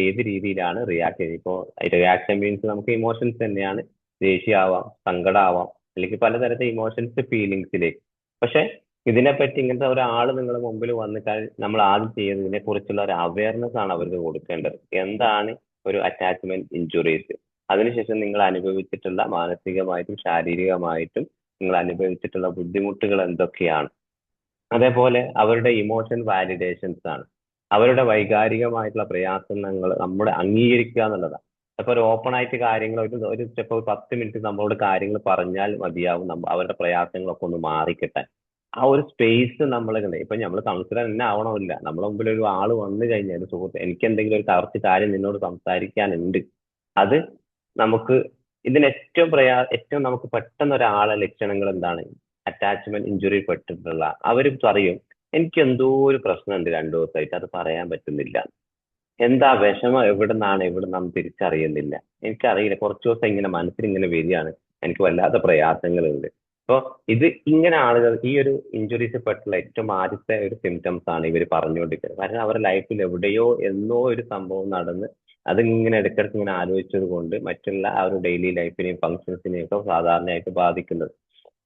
ഏത് രീതിയിലാണ് റിയാക്ട്. ഇപ്പോ റിയാക്ഷൻ മീൻസ് നമുക്ക് ഇമോഷൻസ് തന്നെയാണ്, ദേഷ്യമാവാം, സങ്കടമാവാം, അല്ലെങ്കിൽ പലതരത്തിലെ ഇമോഷൻസ് ഫീലിങ്സിലേക്ക്. പക്ഷെ ഇതിനെപ്പറ്റി ഇങ്ങനത്തെ ഒരാൾ നിങ്ങളുടെ മുമ്പിൽ വന്നു നമ്മൾ ആദ്യം ചെയ്യുന്നത് ഇതിനെ കുറിച്ചുള്ള ഒരു അവയർനെസ് ആണ് അവർക്ക് കൊടുക്കേണ്ടത്. എന്താണ് ഒരു അറ്റാച്ച്മെന്റ് ഇഞ്ചുറീസ്, അതിനുശേഷം നിങ്ങൾ അനുഭവിച്ചിട്ടുള്ള മാനസികമായിട്ടും ശാരീരികമായിട്ടും നിങ്ങൾ അനുഭവിച്ചിട്ടുള്ള ബുദ്ധിമുട്ടുകൾ എന്തൊക്കെയാണ്, അതേപോലെ അവരുടെ ഇമോഷൻ വാലിഡേഷൻസ് ആണ്, അവരുടെ വൈകാരികമായിട്ടുള്ള പ്രയാസങ്ങൾ നമ്മൾ അംഗീകരിക്കുക എന്നുള്ളതാണ്. അപ്പൊ ഒരു ഓപ്പൺ ആയിട്ട് കാര്യങ്ങൾ ഒരു ചിലപ്പോൾ 10 മിനിറ്റ് നമ്മളോട് കാര്യങ്ങൾ പറഞ്ഞാൽ മതിയാവും അവരുടെ പ്രയാസങ്ങളൊക്കെ ഒന്ന് മാറിക്കിട്ടാൻ. ആ ഒരു സ്പേസ് നമ്മൾ ഇപ്പൊ നമ്മൾ കൗൺസിലർ തന്നെ ആവണമില്ല, നമ്മളെ മുമ്പിൽ ഒരു ആള് വന്നു കഴിഞ്ഞാൽ, സുഹൃത്ത് എനിക്ക് എന്തെങ്കിലും ഒരു കുറച്ച് കാര്യം നിന്നോട് സംസാരിക്കാനുണ്ട്, അത് നമുക്ക് ഇതിന് ഏറ്റവും നമുക്ക് പെട്ടെന്ന് ഒരാളെ ലക്ഷണങ്ങൾ എന്താണ്, അറ്റാച്ച്മെന്റ് ഇഞ്ചുറി പെട്ടിട്ടുള്ള അവര് പറയും എനിക്ക് എന്തോ ഒരു പ്രശ്നമുണ്ട് 2 ദിവസമായിട്ട് അത് പറയാൻ പറ്റുന്നില്ല. എന്താ വിഷമം എവിടുന്നാണ് തിരിച്ചറിയുന്നില്ല. എനിക്കറിയില്ല, കുറച്ച് ദിവസം ഇങ്ങനെ മനസ്സിലിങ്ങനെ വരികയാണ്, എനിക്ക് വല്ലാത്ത പ്രയാസങ്ങളുണ്ട്. അപ്പോൾ ഇത് ഇങ്ങനെ ആളുകൾ ഈ ഒരു ഇഞ്ചുറീസ് പെട്ടുള്ള ഏറ്റവും ആദ്യത്തെ ഒരു സിംറ്റംസ് ആണ് ഇവർ പറഞ്ഞുകൊണ്ടിരിക്കുന്നത്. കാരണം അവരുടെ ലൈഫിൽ എവിടെയോ എന്നോ ഒരു സംഭവം നടന്ന് അതിങ്ങനെ ഇടയ്ക്കിടയ്ക്ക് ഇങ്ങനെ ആലോചിച്ചത് കൊണ്ട് മറ്റുള്ള ആ ഒരു ഡെയിലി ലൈഫിനെയും ഫങ്ഷൻസിനെയും ഒക്കെ സാധാരണയായിട്ട് ബാധിക്കുന്നത്.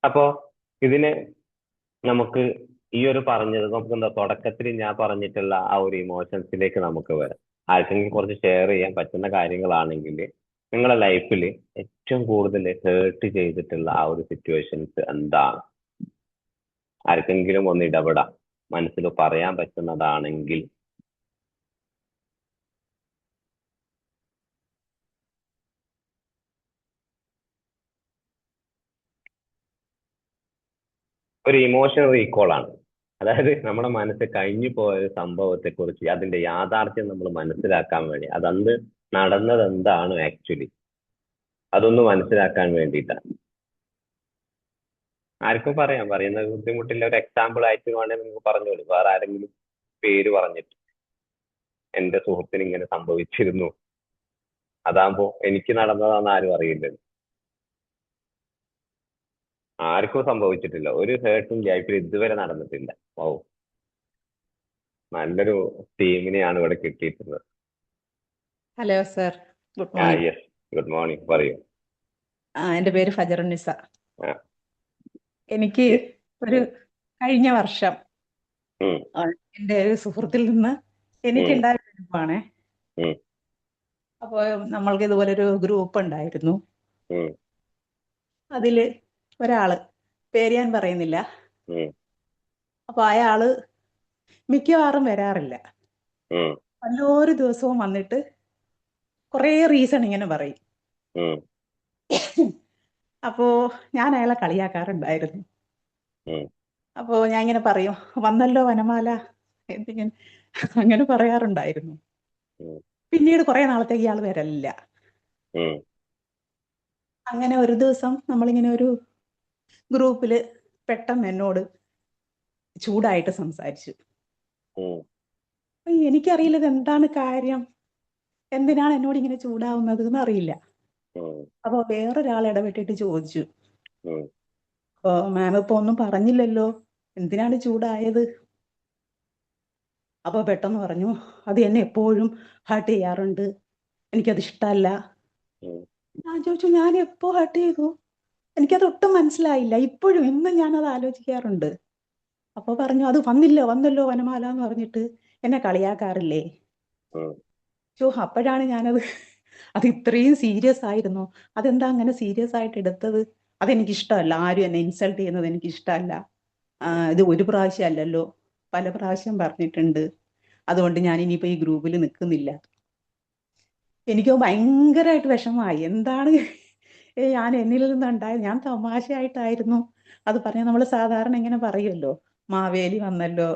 അപ്പോ ഇതിന് നമുക്ക് ഈ ഒരു പറഞ്ഞത് നമുക്ക് എന്താ തുടക്കത്തിൽ ഞാൻ പറഞ്ഞിട്ടുള്ള ആ ഒരു ഇമോഷൻസിലേക്ക് നമുക്ക് വരാം. ആർക്കെങ്കിലും കുറച്ച് ഷെയർ ചെയ്യാൻ പറ്റുന്ന കാര്യങ്ങളാണെങ്കിൽ നിങ്ങളുടെ ലൈഫിൽ ഏറ്റവും കൂടുതൽ ഹേർട്ട് ചെയ്തിട്ടുള്ള ആ ഒരു സിറ്റുവേഷൻസ് എന്താണ്? ആർക്കെങ്കിലും ഒന്ന് ഇടപെടാം, മനസ്സിൽ പറയാൻ പറ്റുന്നതാണെങ്കിൽ. ഒരു ഇമോഷണൽ റീകോൾ ആണ്. അതായത് നമ്മുടെ മനസ്സ് കഴിഞ്ഞു പോയ ഒരു സംഭവത്തെ കുറിച്ച് അതിന്റെ യാഥാർത്ഥ്യം നമ്മൾ മനസ്സിലാക്കാൻ വേണ്ടി, അതന്ന് നടന്നത് എന്താണ് ആക്ച്വലി, അതൊന്ന് മനസ്സിലാക്കാൻ വേണ്ടിയിട്ടാണ്. ആർക്കും പറയാം, പറയുന്നത് ബുദ്ധിമുട്ടില്ല. ഒരു എക്സാമ്പിൾ ആയിട്ട് വേണമെങ്കിൽ നിങ്ങൾക്ക് പറഞ്ഞോളൂ. വേറെ ആരെങ്കിലും പേര് പറഞ്ഞിട്ട് എന്റെ സുഹൃത്തിന് ഇങ്ങനെ സംഭവിച്ചിരുന്നു, അതാകുമ്പോ എനിക്ക് നടന്നതാന്ന് ആരും അറിയില്ലല്ലോ. ആർക്കും സംഭവിച്ചിട്ടില്ല, ഒരു ഹേർട്ടും ലൈഫിൽ ഇതുവരെ നടന്നിട്ടില്ല. ഓ, നല്ലൊരു ടീമിനെയാണ് ഇവിടെ കിട്ടിയിട്ടുള്ളത്. ഹലോ സർ, ഗുഡ് ആ മോർണിംഗ്. യെസ്, ഗുഡ് മോർണിംഗ്, പറയൂ. എൻ്റെ പേര് ഫജറുന്നിസ. ആ. എനിക്ക് Yes. ഒരു കഴിഞ്ഞ വർഷം ഉം, എൻ്റെ ഒരു സുഹൃത്തിൽ നിന്ന് എനിക്കുണ്ടായ ഒരു അനുഭവമാണേ. ഉം, അപ്പോൾ നമ്മൾക്ക് ഇതുപോലെ ഒരു ഗ്രൂപ്പ് ഉണ്ടായിരുന്നു. ഉം, അതില് ഒരാള്, പേര് ഞാൻ പറയുന്നില്ല, ഉം, അപ്പോൾ അയാള് മിക്കവാറും വരാറില്ല. ഉം, വല്ലൊരു ദിവസവും വന്നിട്ട് കുറേ റീസൺ ഇങ്ങനെ പറയും. ഉം, അപ്പോൾ ഞാൻ അയാളെ കളിയാക്കാറുണ്ടായിരുന്നു. ഉം, അപ്പോൾ ഞാൻ ഇങ്ങനെ പറയും, വന്നല്ലോ വനമാല എന്തിങ്ങനെ, അങ്ങനെ പറയാറുണ്ടായിരുന്നു. ഉം, പിന്നീട് കുറെ നാളത്തേക്ക് ഇയാൾ വരലില്ല. ഉം, അങ്ങനെ ഒരു ദിവസം നമ്മളിങ്ങനെ ഒരു ഗ്രൂപ്പിൽ പെട്ടെന്ന് എന്നോട് ചൂടായിട്ട് സംസാരിച്ചു. ഉം, അപ്പൊ എനിക്കറിയില്ല ഇത് എന്താണ് കാര്യം, എന്തിനാണ് എന്നോട് ഇങ്ങനെ ചൂടാവുന്നത് എന്ന് അറിയില്ല. ഉം, അപ്പോൾ വേറൊരാൾ ഇടപെട്ടിട്ട് ചോദിച്ചു, ഉം, മാം ഇപ്പൊ ഒന്നും പറഞ്ഞില്ലല്ലോ, എന്തിനാണ് ചൂടായത്? അപ്പോൾ പെട്ടെന്ന് പറഞ്ഞു, അത് എന്നെ എപ്പോഴും ഹർട്ട് ചെയ്യാറുണ്ട്, എനിക്കത് ഇഷ്ടമല്ല. ഉം, ഞാൻ ചോദിച്ചു, ഞാൻ എപ്പോ ഹർട്ട് ചെയ്തു? എനിക്കത് ഒട്ടും മനസ്സിലായില്ല. ഇപ്പോഴും ഇന്നും ഞാനത് ആലോചിക്കാറുണ്ട്. അപ്പോൾ പറഞ്ഞു, അത് വന്നല്ലോ വനമാല എന്ന് പറഞ്ഞിട്ട് എന്നെ കളിയാക്കാറില്ലേ? ഉം, അപ്പോഴാണ് ഞാനത് അത് ഇത്രയും സീരിയസ് ആയിരുന്നു, അതെന്താ അങ്ങനെ സീരിയസ് ആയിട്ട് എടുത്തത്? അതെനിക്കിഷ്ടമല്ല, ആരും എന്നെ ഇൻസൾട്ട് ചെയ്യുന്നത് എനിക്കിഷ്ടമല്ല. ഇത് ഒരു പ്രാവശ്യം അല്ലല്ലോ, പല പ്രാവശ്യം പറഞ്ഞിട്ടുണ്ട്. അതുകൊണ്ട് ഞാൻ ഇനിയിപ്പോൾ ഈ ഗ്രൂപ്പിൽ നിൽക്കുന്നില്ല. എനിക്ക് ഭയങ്കരമായിട്ട് വിഷമമായി. എന്താണ് ഞാൻ എന്നിൽ നിന്നുണ്ടായത്? ഞാൻ തമാശയായിട്ടായിരുന്നു അത് പറഞ്ഞത്. നമ്മൾ സാധാരണ ഇങ്ങനെ പറയുമല്ലോ, മാവേലി വന്നല്ലോ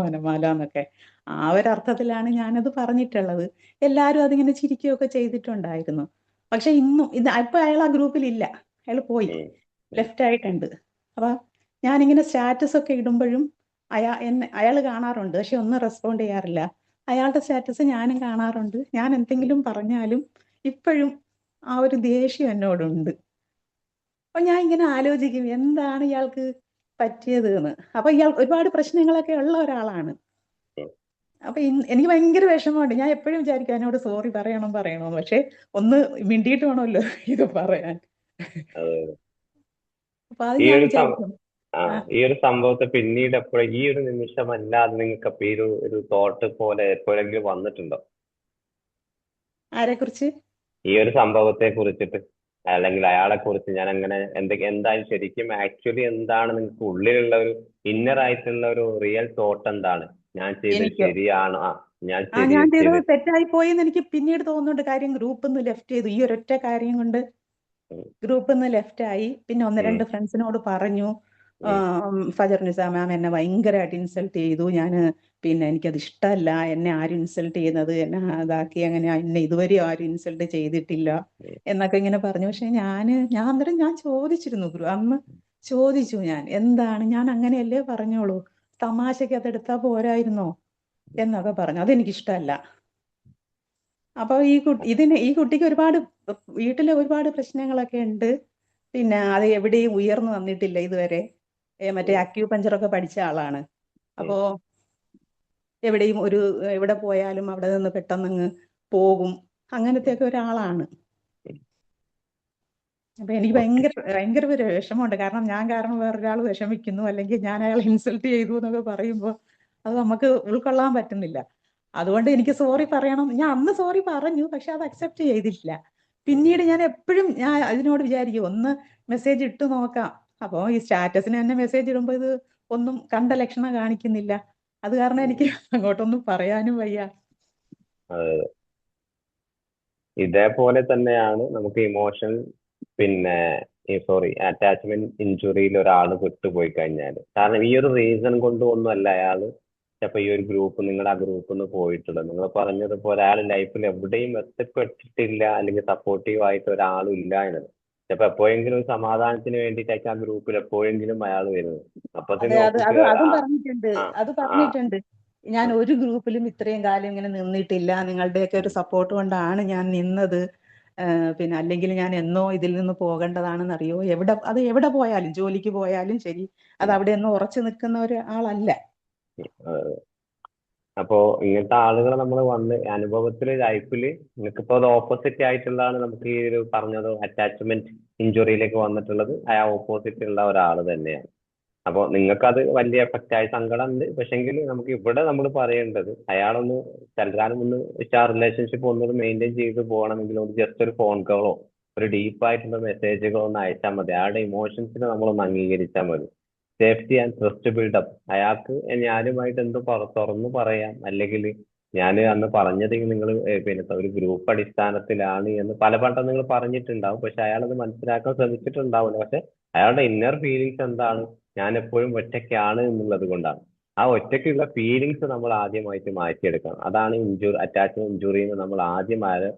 വനമാല എന്നൊക്കെ. ആ ഒരർത്ഥത്തിലാണ് ഞാനത് പറഞ്ഞിട്ടുള്ളത്. എല്ലാവരും അതിങ്ങനെ ചിരിക്കുകയൊക്കെ ചെയ്തിട്ടുണ്ടായിരുന്നു. പക്ഷെ ഇന്നും ഇപ്പൊ അയാൾ ആ ഗ്രൂപ്പിലില്ല, അയാൾ പോയി, ലെഫ്റ്റ് ആയിട്ടുണ്ട്. അപ്പൊ ഞാനിങ്ങനെ സ്റ്റാറ്റസ് ഒക്കെ ഇടുമ്പോഴും അയാൾ കാണാറുണ്ട്, പക്ഷെ ഒന്നും റെസ്പോണ്ട് ചെയ്യാറില്ല. അയാളുടെ സ്റ്റാറ്റസ് ഞാനും കാണാറുണ്ട്. ഞാൻ എന്തെങ്കിലും പറഞ്ഞാലും ഇപ്പോഴും ആ ഒരു ദേഷ്യം എന്നോടുണ്ട്. അപ്പൊ ഞാൻ ഇങ്ങനെ ആലോചിക്കും, എന്താണ് ഇയാൾക്ക് പറ്റിയത് എന്ന്. അപ്പൊ ഇയാൾ ഒരുപാട് പ്രശ്നങ്ങളൊക്കെ ഉള്ള ഒരാളാണ്. അപ്പൊ എനിക്ക് ഭയങ്കര വിഷമമുണ്ട്. ഞാൻ എപ്പോഴും വിചാരിക്കും എന്നോട് സോറി പറയണോ, പക്ഷെ ഒന്ന് മിണ്ടിയിട്ട് വേണമല്ലോ ഇത് പറയാൻ. അപ്പൊ അത് ഈ ഞാൻ ഒരു വിചാരിക്കും. ഈ ഒരു സംഭവത്തെ പിന്നീട് എപ്പോഴും ഈ ഒരു നിമിഷമല്ലാതെ നിങ്ങൾക്ക് അപ്പൊ ഈ ഒരു തോട്ട് പോലെ എപ്പോഴെങ്കിലും വന്നിട്ടുണ്ടോ? ആരെ കുറിച്ച്? ഈ ഒരു സംഭവത്തെ കുറിച്ചിട്ട്, അല്ലെങ്കിൽ അയാളെ കുറിച്ച് ഞാൻ അങ്ങനെ എന്തായാലും ശരിക്കും ആക്ച്വലി എന്താണ് നിങ്ങൾക്ക് ഉള്ളിലുള്ള ഒരു ഇന്നർ ആയിട്ടുള്ള ഒരു റിയൽ തോട്ട് എന്താണ്? ഞാൻ ചെയ്തത് ശരിയാണോ? ഞാൻ ചെയ്തത് തെറ്റായി പോയി എന്ന് എനിക്ക് പിന്നീട് തോന്നുന്നുണ്ട്. കാര്യം ഗ്രൂപ്പിൽ നിന്ന് ലെഫ്റ്റ് ചെയ്തു, ഈ ഒരൊറ്റ കാര്യം കൊണ്ട് ഗ്രൂപ്പിൽ നിന്ന് ലെഫ്റ്റ് ആയി. പിന്നെ 1-2 ഫ്രണ്ട്സിനോട് പറഞ്ഞു, ഫജറുന്നിസ മാം എന്നെ ഭയങ്കരമായിട്ട് ഇൻസൾട്ട് ചെയ്തു, പിന്നെ എനിക്കത് ഇഷ്ടമല്ല, എന്നെ ആരും ഇൻസൾട്ട് ചെയ്യുന്നത്, എന്നെ അതാക്കി, അങ്ങനെ എന്നെ ഇതുവരെ ആരും ഇൻസൾട്ട് ചെയ്തിട്ടില്ല എന്നൊക്കെ ഇങ്ങനെ പറഞ്ഞു. പക്ഷെ ഞാൻ അന്നേരം ചോദിച്ചിരുന്നു, അന്ന് ചോദിച്ചു ഞാൻ എന്താണ്, ഞാൻ അങ്ങനെയല്ലേ പറഞ്ഞോളൂ, തമാശക്ക് അതെടുത്താ പോരായിരുന്നോ എന്നൊക്കെ പറഞ്ഞു. അതെനിക്കിഷ്ടമല്ല. അപ്പോൾ ഈ കുട്ടിക്ക് ഒരുപാട് വീട്ടിലെ ഒരുപാട് പ്രശ്നങ്ങളൊക്കെ ഉണ്ട്. പിന്നെ അത് എവിടെയും ഉയർന്നു വന്നിട്ടില്ല ഇതുവരെ. മറ്റേ അക്യൂപഞ്ചറൊക്കെ പഠിച്ച ആളാണ്. അപ്പോൾ എവിടെയും എവിടെ പോയാലും അവിടെ നിന്ന് പെട്ടെന്നങ്ങ് പോകും. അങ്ങനത്തെയൊക്കെ ഒരാളാണ്. അപ്പൊ എനിക്ക് ഓക്കെ. ഭയങ്കര ഒരു വിഷമമുണ്ട്. കാരണം ഞാൻ കാരണം വേറൊരാൾ വിഷമിക്കുന്നു, അല്ലെങ്കിൽ ഞാൻ അയാളെ ഇൻസൾട്ട് ചെയ്തു എന്നൊക്കെ പറയുമ്പോൾ അത് നമുക്ക് ഉൾക്കൊള്ളാൻ പറ്റുന്നില്ല. അതുകൊണ്ട് എനിക്ക് സോറി പറയണം. ഞാൻ അന്ന് സോറി പറഞ്ഞു, പക്ഷെ അത് അക്സെപ്റ്റ് ചെയ്തില്ല. പിന്നീട് ഞാൻ എപ്പോഴും ഞാൻ അതിനോട് വിചാരിക്കും ഒന്ന് മെസ്സേജ് ഇട്ട് നോക്കാം. അപ്പോൾ ഈ സ്റ്റാറ്റസിന് തന്നെ മെസ്സേജ് ഇടുമ്പോൾ ഇത് ഒന്നും കണ്ട ലക്ഷണം കാണിക്കുന്നില്ല. അത് കാരണം എനിക്ക് അങ്ങോട്ടൊന്നും പറയാനും വയ്യ. അതെ. ഇതേപോലെ തന്നെയാണ് നമുക്ക് ഇമോഷണൽ പിന്നെ അറ്റാച്ച്മെന്റ് ഇഞ്ചുറിയിൽ ഒരാൾ വിട്ടുപോയി കഴിഞ്ഞാൽ, കാരണം ഈ ഒരു റീസൺ കൊണ്ട് ഒന്നും അല്ല അയാള് ചിലപ്പോ ഈ ഒരു നിങ്ങളുടെ ആ ഗ്രൂപ്പിൽ നിന്ന് പോയിട്ടുള്ളത്. നിങ്ങൾ പറഞ്ഞതുപോലെ അയാൾ ലൈഫിൽ എവിടെയും എത്തിപ്പെട്ടിട്ടില്ല, അല്ലെങ്കിൽ സപ്പോർട്ടീവ് ആയിട്ട് ഒരാളും ഇല്ല എന്നത്. ചിലപ്പോ എപ്പോഴെങ്കിലും ഒരു സമാധാനത്തിന് വേണ്ടിയിട്ടായിരിക്കും ആ ഗ്രൂപ്പിൽ എപ്പോഴെങ്കിലും അയാൾ വരുന്നത്. അപ്പൊ അതെ, അതും പറഞ്ഞിട്ടുണ്ട്. ആ അത് ആ പറഞ്ഞിട്ടുണ്ട്. ഞാൻ ഒരു ഗ്രൂപ്പിലും ഇത്രയും കാലം ഇങ്ങനെ നിന്നിട്ടില്ല. നിങ്ങളുടെയൊക്കെ ഒരു സപ്പോർട്ട് കൊണ്ടാണ് ഞാൻ നിന്നത്. പിന്നെ അല്ലെങ്കിൽ ഞാൻ എന്നോ ഇതിൽ നിന്ന് പോകേണ്ടതാണെന്ന് അറിയോ. എവിടെ പോയാലും, ജോലിക്ക് പോയാലും ശരി, അത് അവിടെ ഒന്നും ഉറച്ചു നിൽക്കുന്ന ഒരാളല്ല. അപ്പോ ഇങ്ങനത്തെ ആളുകൾ നമ്മൾ വന്ന് അനുഭവത്തില് ലൈഫില് നിങ്ങൾക്കിപ്പോ അത് ഓപ്പോസിറ്റ് ആയിട്ടുള്ളതാണ്. നമുക്ക് ഈ ഒരു പറഞ്ഞത് അറ്റാച്ച്മെന്റ് ഇഞ്ചുറിയിലേക്ക് വന്നിട്ടുള്ളത് ആ ഓപ്പോസിറ്റ് ഉള്ള ഒരാൾ തന്നെയാണ്. അപ്പോൾ നിങ്ങൾക്കത് വലിയ എഫക്റ്റ് ആയി സങ്കടം ഉണ്ട്. പക്ഷെങ്കിൽ നമുക്ക് ഇവിടെ നമ്മൾ പറയേണ്ടത് അയാളൊന്ന് തൽക്കാലം ഒന്ന് ആ റിലേഷൻഷിപ്പ് ഒന്നുകൂടി മെയിൻറ്റെയിൻ ചെയ്ത് പോകണമെങ്കിൽ ഒരു ജസ്റ്റ് ഒരു ഫോൺ കോളോ ഒരു ഡീപ്പായിട്ടുള്ള മെസ്സേജുകളോ ഒന്ന് അയച്ചാൽ മതി. അയാളുടെ ഇമോഷൻസിനെ നമ്മളൊന്ന് അംഗീകരിച്ചാൽ മതി. Safety and trust build up. അയാൾക്ക് ഞാനുമായിട്ട് എന്ത് തുറന്നു പറയാം, അല്ലെങ്കിൽ ഞാൻ അന്ന് പറഞ്ഞത് നിങ്ങൾ പിന്നെ ഒരു ഗ്രൂപ്പ് അടിസ്ഥാനത്തിലാണ് എന്ന് പലവട്ടം നിങ്ങൾ പറഞ്ഞിട്ടുണ്ടാവും. പക്ഷെ അയാളത് മനസ്സിലാക്കാൻ ശ്രമിച്ചിട്ടുണ്ടാവില്ല. പക്ഷെ അയാളുടെ ഇന്നർ ഫീലിങ്സ് എന്താണ്, ഞാൻ എപ്പോഴും ഒറ്റയ്ക്കാണ് എന്നുള്ളത് കൊണ്ടാണ്. ആ ഒറ്റയ്ക്കുള്ള ഫീലിങ്സ് നമ്മൾ ആദ്യമായിട്ട് മാറ്റിയെടുക്കണം. അതാണ് അറ്റാച്ച്മെന്റ് ഇഞ്ചുറിന്ന് നമ്മൾ ആദ്യം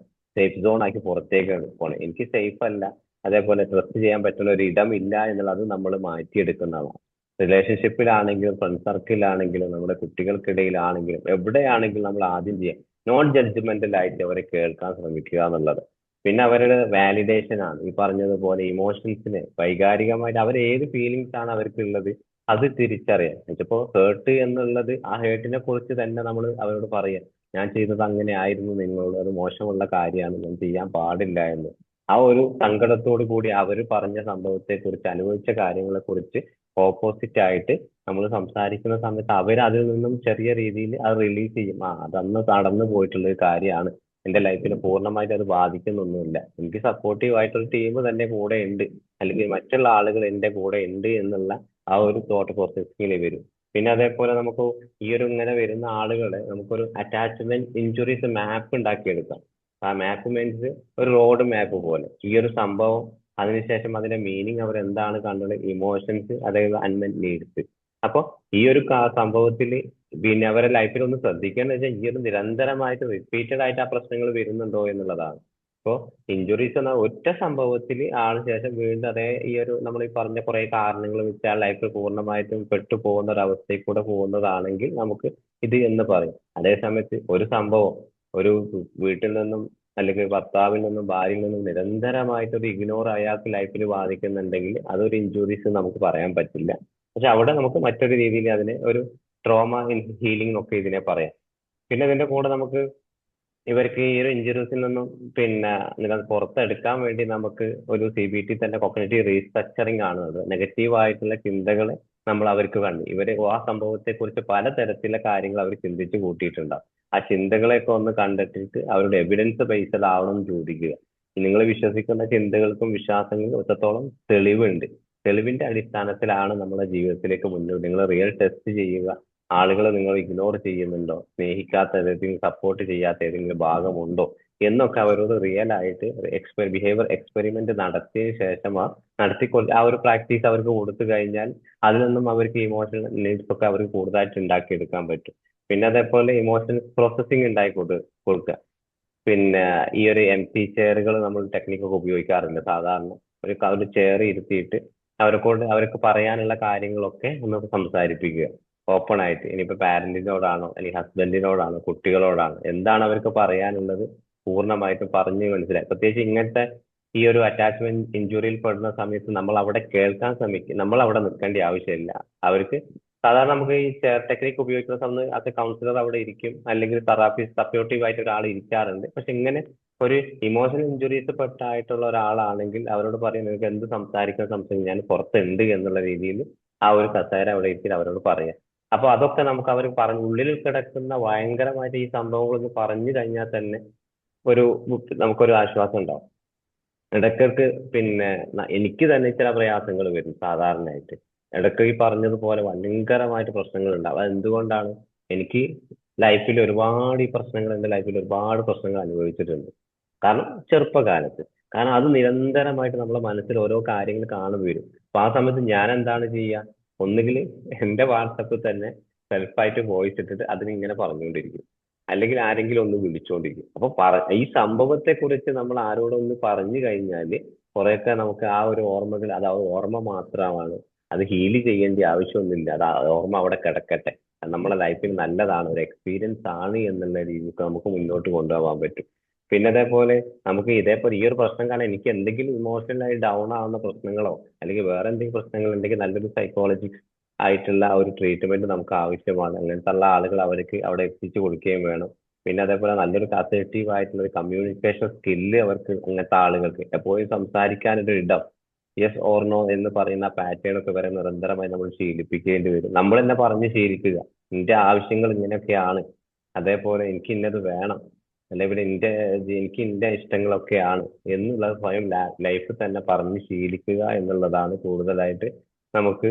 സേഫ് സോൺ ആക്കി പുറത്തേക്ക് പോകണം. എനിക്ക് സേഫ് അല്ല, അതേപോലെ ട്രസ്റ്റ് ചെയ്യാൻ പറ്റുന്ന ഒരു ഇടമില്ല എന്നുള്ളത് നമ്മൾ മാറ്റിയെടുക്കുന്നതാണ്. റിലേഷൻഷിപ്പിലാണെങ്കിലും ഫ്രണ്ട് സർക്കിളിലാണെങ്കിലും നമ്മുടെ കുട്ടികൾക്കിടയിലാണെങ്കിലും എവിടെയാണെങ്കിലും നമ്മൾ ആദ്യം ചെയ്യാം നോൺ ജഡ്ജ്മെന്റൽ ആയിട്ട് അവരെ കേൾക്കാൻ ശ്രമിക്കുക എന്നുള്ളത്. പിന്നെ അവരുടെ വാലിഡേഷൻ ആണ് ഈ പറഞ്ഞതുപോലെ ഇമോഷൻസിനെ വൈകാരികമായിട്ട് അവർ ഏത് ഫീലിങ്സ് ആണ് അവർക്കുള്ളത് അത് തിരിച്ചറിയാം. ചിലപ്പോൾ ഹേർട്ട് എന്നുള്ളത് ആ ഹേർട്ടിനെ കുറിച്ച് തന്നെ നമ്മൾ അവരോട് പറയാം, ഞാൻ ചെയ്തത് അങ്ങനെ ആയിരുന്നു, നിങ്ങളോട് അത് മോശമുള്ള കാര്യമാണ്, ഞാൻ ചെയ്യാൻ പാടില്ല എന്ന്. ആ ഒരു സങ്കടത്തോടു കൂടി അവർ പറഞ്ഞ സംഭവത്തെ കുറിച്ച് അനുഭവിച്ച കാര്യങ്ങളെ കുറിച്ച് ഓപ്പോസിറ്റ് ആയിട്ട് നമ്മൾ സംസാരിക്കുന്ന സമയത്ത് അവർ അതിൽ നിന്നും ചെറിയ രീതിയിൽ അത് റിലീസ് ചെയ്യും. അതന്ന് കടന്നു പോയിട്ടുള്ള ഒരു കാര്യമാണ്, എന്റെ ലൈഫിൽ പൂർണ്ണമായിട്ട് അത് ബാധിക്കുന്നൊന്നുമില്ല, എനിക്ക് സപ്പോർട്ടീവ് ആയിട്ടൊരു ടീം തന്നെ കൂടെ ഉണ്ട്, അല്ലെങ്കിൽ മറ്റുള്ള ആളുകൾ എന്റെ കൂടെ ഉണ്ട് എന്നുള്ള ആ ഒരു തോട്ട് പ്രോസസ്സിൽ വരും. പിന്നെ അതേപോലെ നമുക്ക് ഈ ഒരു ഇങ്ങനെ വരുന്ന ആളുകളെ നമുക്കൊരു അറ്റാച്ച്മെന്റ് ഇഞ്ചുറീസ് മാപ്പ് ഉണ്ടാക്കിയെടുക്കാം. ആ മാപ്പ് മീൻസ് ഒരു റോഡ് മാപ്പ് പോലെ ഈ ഒരു സംഭവം, അതിനുശേഷം അതിന്റെ മീനിങ് അവർ എന്താണ് കണ്ടത്, ഇമോഷൻസ്, അതായത് അൺമെന്റ് നീഡ്സ്. അപ്പൊ ഈ ഒരു സംഭവത്തിൽ പിന്നെ അവരുടെ ലൈഫിൽ ഒന്ന് ശ്രദ്ധിക്കേണ്ടത് വെച്ചാൽ ഈ ഒരു നിരന്തരമായിട്ട് റിപ്പീറ്റഡ് ആയിട്ട് ആ പ്രശ്നങ്ങൾ വരുന്നുണ്ടോ എന്നുള്ളതാണ്. ഇപ്പോൾ ഇഞ്ചുറീസ് എന്ന ഒറ്റ സംഭവത്തിൽ ആള് ശേഷം വീണ്ടും അതേ ഈ ഒരു നമ്മൾ ഈ പറഞ്ഞ കുറെ കാരണങ്ങൾ വെച്ച് ആ ലൈഫിൽ പൂർണ്ണമായിട്ടും പെട്ടുപോകുന്ന ഒരു അവസ്ഥയിൽ കൂടെ പോകുന്നതാണെങ്കിൽ നമുക്ക് ഇത് എന്ന് പറയും. അതേസമയത്ത് ഒരു സംഭവം ഒരു വീട്ടിൽ നിന്നും അല്ലെങ്കിൽ ഭർത്താവിൽ നിന്നും ഭാര്യയിൽ നിന്നും നിരന്തരമായിട്ട് ഒരു ഇഗ്നോർ അയാൾക്ക് ലൈഫിൽ ബാധിക്കുന്നുണ്ടെങ്കിൽ അതൊരു ഇഞ്ചുറീസ് നമുക്ക് പറയാൻ പറ്റില്ല. പക്ഷെ അവിടെ നമുക്ക് മറ്റൊരു രീതിയിൽ അതിനെ ഒരു ട്രോമ ഇൻ ഹീലിംഗ് ഒക്കെ ഇതിനെ പറയാം. പിന്നെ ഇതിന്റെ കൂടെ നമുക്ക് ഇവർക്ക് ഈ ഒരു ഇഞ്ചുറീസിൽ നിന്നും പിന്നെ പുറത്തെടുക്കാൻ വേണ്ടി നമുക്ക് ഒരു CBT തന്നെ കോഗ്നിറ്റീവ് റീസ്ട്രക്ചറിങ് ആണ്. അത് നെഗറ്റീവ് ആയിട്ടുള്ള ചിന്തകളെ നമ്മൾ അവർക്ക് കണ്ടു ഇവര് ആ സംഭവത്തെ കുറിച്ച് പലതരത്തിലുള്ള കാര്യങ്ങൾ അവർ ചിന്തിച്ചു കൂട്ടിയിട്ടുണ്ടാവും. ആ ചിന്തകളെയൊക്കെ ഒന്ന് കണ്ടെത്തിയിട്ട് അവരുടെ എവിഡൻസ് ബേസ്ഡ് ആവണം എന്ന് ചോദിക്കുക. നിങ്ങൾ വിശ്വസിക്കുന്ന ചിന്തകൾക്കും വിശ്വാസങ്ങൾക്കും എത്രത്തോളം തെളിവുണ്ട്, തെളിവിന്റെ അടിസ്ഥാനത്തിലാണ് നമ്മുടെ ജീവിതത്തിലേക്ക് മുന്നോട്ട് നിങ്ങൾ റിയൽ ടെസ്റ്റ് ചെയ്യുക. ആളുകൾ നിങ്ങൾ ഇഗ്നോർ ചെയ്യുന്നുണ്ടോ, സ്നേഹിക്കാത്ത ഏതെങ്കിലും സപ്പോർട്ട് ചെയ്യാത്ത ഏതെങ്കിലും ഭാഗമുണ്ടോ എന്നൊക്കെ അവരോട് റിയൽ ആയിട്ട് ബിഹേവിയർ എക്സ്പെരിമെന്റ് നടത്തിയതിനു ശേഷം ആ ഒരു പ്രാക്ടീസ് അവർക്ക് കൊടുത്തു കഴിഞ്ഞാൽ അതിൽ നിന്നും അവർക്ക് ഇമോഷണൽ നീഡ്സ് ഒക്കെ അവർക്ക് കൂടുതലായിട്ട് ഉണ്ടാക്കിയെടുക്കാൻ പറ്റും. പിന്നെ അതേപോലെ ഇമോഷണൽ പ്രോസസ്സിംഗ് ഉണ്ടാക്കി കൊടുക്കുക. പിന്നെ ഈ ഒരു എംപ്റ്റി ചെയറുകൾ നമ്മൾ ടെക്നിക്കൊക്കെ ഉപയോഗിക്കാറുണ്ട്. സാധാരണ ഒരു ചെയർ ഇരുത്തിയിട്ട് അവർക്ക് പറയാനുള്ള കാര്യങ്ങളൊക്കെ ഒന്ന് സംസാരിപ്പിക്കുക ഓപ്പൺ ആയിട്ട്. ഇനിയിപ്പോ പാരന്റിനോടാണോ അല്ലെങ്കിൽ ഹസ്ബൻഡിനോടാണോ കുട്ടികളോടാണോ എന്താണ് അവർക്ക് പറയാനുള്ളത് പൂർണ്ണമായിട്ടും പറഞ്ഞു മനസ്സിലായി. പ്രത്യേകിച്ച് ഇങ്ങനത്തെ ഈ ഒരു അറ്റാച്ച്മെന്റ് ഇഞ്ചുറിയിൽ പെടുന്ന സമയത്ത് നമ്മൾ അവിടെ കേൾക്കാൻ ശ്രമിക്കും. നമ്മൾ അവിടെ നിൽക്കേണ്ട ആവശ്യമില്ല. അവർക്ക് സാധാരണ നമുക്ക് ഈ ചെയർ ടെക്നിക്ക് ഉപയോഗിക്കുന്ന സമയത്ത് അത് കൗൺസിലർ അവിടെ ഇരിക്കും, അല്ലെങ്കിൽ തെറാപ്പിസ്റ്റ് സപ്പോർട്ടീവ് ആയിട്ട് ഒരാൾ ഇരിക്കാറുണ്ട്. പക്ഷെ ഇങ്ങനെ ഒരു ഇമോഷണൽ ഇഞ്ചുറീസ് പെട്ടായിട്ടുള്ള ഒരാളാണെങ്കിൽ അവരോട് പറയും നിങ്ങൾക്ക് എന്ത് സംസാരിക്കാൻ ഞാൻ പുറത്തുണ്ട് എന്നുള്ള രീതിയിൽ ആ ഒരു കസേര അവിടെ ഇരിക്കും അവരോട് പറയാം. അപ്പൊ അതൊക്കെ നമുക്ക് അവർ പറഞ്ഞ് ഉള്ളിൽ കിടക്കുന്ന ഭയങ്കരമായിട്ട് ഈ സംഭവങ്ങളൊന്ന് പറഞ്ഞു കഴിഞ്ഞാൽ തന്നെ നമുക്കൊരു ആശ്വാസം ഉണ്ടാവും. ഇടയ്ക്കിടയ്ക്ക് പിന്നെ എനിക്ക് തന്നെ ചില പ്രയാസങ്ങൾ വരും സാധാരണയായിട്ട്. ഇടയ്ക്ക് ഈ പറഞ്ഞതുപോലെ ഭയങ്കരമായിട്ട് പ്രശ്നങ്ങൾ ഉണ്ടാവും. അത് എന്തുകൊണ്ടാണ്? എനിക്ക് ലൈഫിൽ ഒരുപാട് ഈ പ്രശ്നങ്ങൾ എൻ്റെ ലൈഫിൽ ഒരുപാട് പ്രശ്നങ്ങൾ അനുഭവിച്ചിട്ടുണ്ട്. കാരണം ചെറുപ്പകാലത്ത്. കാരണം അത് നിരന്തരമായിട്ട് നമ്മളെ മനസ്സിൽ ഓരോ കാര്യങ്ങൾ കാണുമ്പോൾ വരും. അപ്പൊ ആ സമയത്ത് ഞാൻ എന്താണ് ചെയ്യുക? ഒന്നുകിൽ എൻ്റെ വാട്സപ്പിൽ തന്നെ സെൽഫായിട്ട് വോയിസ് ഇട്ടിട്ട് അതിനിങ്ങനെ പറഞ്ഞുകൊണ്ടിരിക്കും, അല്ലെങ്കിൽ ആരെങ്കിലും ഒന്ന് വിളിച്ചുകൊണ്ടിരിക്കും. അപ്പൊ ഈ സംഭവത്തെ കുറിച്ച് നമ്മൾ ആരോടൊന്ന് പറഞ്ഞു കഴിഞ്ഞാൽ കുറെയൊക്കെ നമുക്ക് ആ ഒരു ഓർമ്മകൾ, അത് ആ ഓർമ്മ മാത്രമാണ്, അത് ഹീൽ ചെയ്യേണ്ട ആവശ്യമൊന്നുമില്ല. അത് ആ ഓർമ്മ അവിടെ കിടക്കട്ടെ, അത് നമ്മളെ ലൈഫിൽ നല്ലതാണ്, ഒരു എക്സ്പീരിയൻസ് ആണ് എന്നുള്ള രീതിക്ക് നമുക്ക് മുന്നോട്ട് കൊണ്ടുപോകാൻ പറ്റും. പിന്നെ അതേപോലെ നമുക്ക് ഇതേപോലെ ഈ ഒരു പ്രശ്നം കാരണം എനിക്ക് എന്തെങ്കിലും ഇമോഷണലായി ഡൗൺ ആവുന്ന പ്രശ്നങ്ങളോ അല്ലെങ്കിൽ വേറെ എന്തെങ്കിലും പ്രശ്നങ്ങൾ ഉണ്ടെങ്കിൽ നല്ലൊരു സൈക്കോളജി ആയിട്ടുള്ള ഒരു ട്രീറ്റ്മെന്റ് നമുക്ക് ആവശ്യമാണ്. അങ്ങനത്തെ ഉള്ള ആളുകൾ അവർക്ക് അവിടെ എത്തിച്ചു കൊടുക്കുകയും വേണം. പിന്നെ അതേപോലെ നല്ലൊരു അസർട്ടീവ് ആയിട്ടുള്ള ഒരു കമ്മ്യൂണിക്കേഷൻ സ്കില്ല് അവർക്ക്, അങ്ങനത്തെ ആളുകൾക്ക് എപ്പോഴും സംസാരിക്കാനൊരു ഇടം, യെസ് ഓർ നോ എന്ന് പറയുന്ന പാറ്റേൺ ഒക്കെ വരെ നിരന്തരമായി നമ്മൾ ശീലിപ്പിക്കേണ്ടി വരും. നമ്മൾ തന്നെ പറഞ്ഞ് ശീലിക്കുക, നിന്റെ ആവശ്യങ്ങൾ ഇങ്ങനെയൊക്കെയാണ്, അതേപോലെ എനിക്ക് ഇന്നത് വേണം, അല്ലെങ്കിൽ എനിക്ക് ഇന്റെ ഇഷ്ടങ്ങളൊക്കെയാണ് എന്നുള്ളത് സ്വയം ലൈഫിൽ തന്നെ പറഞ്ഞ് ശീലിക്കുക എന്നുള്ളതാണ് കൂടുതലായിട്ട് നമുക്ക്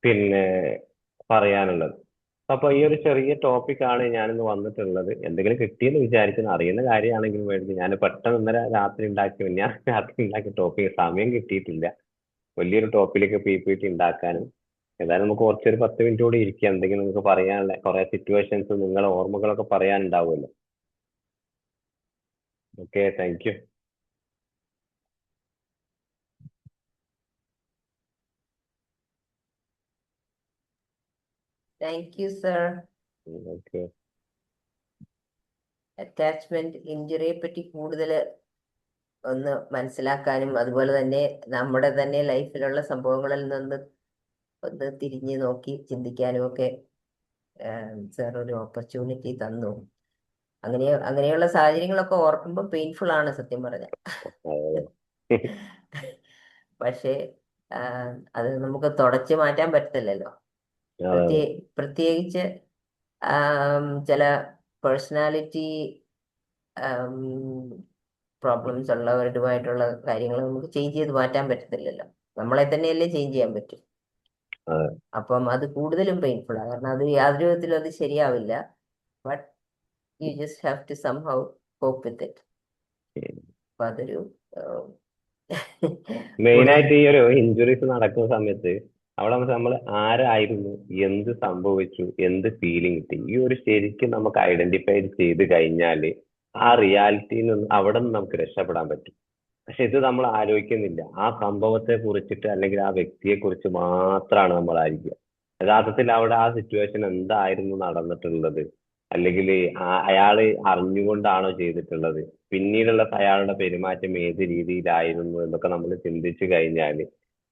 പിന്നെ പറയാനുള്ളത്. അപ്പൊ ഈ ഒരു ചെറിയ ടോപ്പിക്കാണ് ഞാനിന്ന് വന്നിട്ടുള്ളത്. എന്തെങ്കിലും കിട്ടിയെന്ന് വിചാരിക്കുന്നു. അറിയുന്ന കാര്യമാണെങ്കിലും വേണ്ടി ഞാൻ പെട്ടെന്ന് ഇന്നലെ രാത്രി ഉണ്ടാക്കിയ ടോപ്പിക് സമയം കിട്ടിയിട്ടില്ല വലിയൊരു ടോപ്പിലേക്ക് PPT ഉണ്ടാക്കാനും. ഏതായാലും നമുക്ക് കുറച്ചൊരു 10 മിനിറ്റ് കൂടി ഇരിക്കാം. എന്തെങ്കിലും നിങ്ങൾക്ക് പറയാനുള്ള കുറെ സിറ്റുവേഷൻസ്, നിങ്ങളെ ഓർമ്മകളൊക്കെ പറയാനുണ്ടാവുമല്ലോ. Okay, thank you. Thank you sir. Okay. Attachment ഇഞ്ചുറിയെ പറ്റി കൂടുതൽ ഒന്ന് മനസ്സിലാക്കാനും അതുപോലെ തന്നെ നമ്മുടെ തന്നെ ലൈഫിലുള്ള സംഭവങ്ങളിൽ നിന്ന് ഒന്ന് തിരിഞ്ഞു നോക്കി ചിന്തിക്കാനും ഒക്കെ സർ ഒരു ഓപ്പർച്യൂണിറ്റി തന്നു. അങ്ങനെയുള്ള സാഹചര്യങ്ങളൊക്കെ ഓർക്കുമ്പോൾ പെയിൻഫുൾ ആണ് സത്യം പറഞ്ഞ. പക്ഷേ അത് നമുക്ക് തുടച്ചു മാറ്റാൻ പറ്റത്തില്ലല്ലോ. പ്രത്യേകിച്ച് ചില പേഴ്സണാലിറ്റി പ്രോബ്ലംസ് ഉള്ളവരുമായിട്ടുള്ള കാര്യങ്ങൾ നമുക്ക് ചേഞ്ച് ചെയ്ത് മാറ്റാൻ പറ്റത്തില്ലല്ലോ. നമ്മളെ തന്നെയല്ലേ ചേഞ്ച് ചെയ്യാൻ പറ്റും. അപ്പം അത് കൂടുതലും പെയിൻഫുൾ ആണ്. കാരണം അത് യാതൊരു വിധത്തിലും അത് ശരിയാവില്ല. But you just have to somehow cope with it. അപ്പൊ അതൊരു മെയിനായിട്ട് ഈ ഒരു ഇഞ്ചുറീസ് നടക്കുന്ന സമയത്ത് അവിടെ നമ്മൾ ആരായിരുന്നു, എന്ത് സംഭവിച്ചു, എന്ത് ഫീലിംഗ് കിട്ടി, ഈ ഒരു ശരിക്കും നമുക്ക് ഐഡന്റിഫൈ ചെയ്ത് കഴിഞ്ഞാൽ ആ റിയാലിറ്റിയിൽ നിന്ന് അവിടെ നിന്ന് നമുക്ക് രക്ഷപ്പെടാൻ പറ്റും. പക്ഷെ ഇത് നമ്മൾ ആലോചിക്കുന്നില്ല. ആ സംഭവത്തെ കുറിച്ചിട്ട് അല്ലെങ്കിൽ ആ വ്യക്തിയെ കുറിച്ച് മാത്രമാണ് നമ്മൾ ആയിരിക്കുക. യഥാർത്ഥത്തിൽ അവിടെ ആ സിറ്റുവേഷൻ എന്തായിരുന്നു നടന്നിട്ടുള്ളത്, അല്ലെങ്കിൽ അയാള് അറിഞ്ഞുകൊണ്ടാണോ ചെയ്തിട്ടുള്ളത്, പിന്നീടുള്ള അയാളുടെ പെരുമാറ്റം ഏത് രീതിയിലായിരുന്നു എന്നൊക്കെ നമ്മൾ ചിന്തിച്ചു കഴിഞ്ഞാൽ,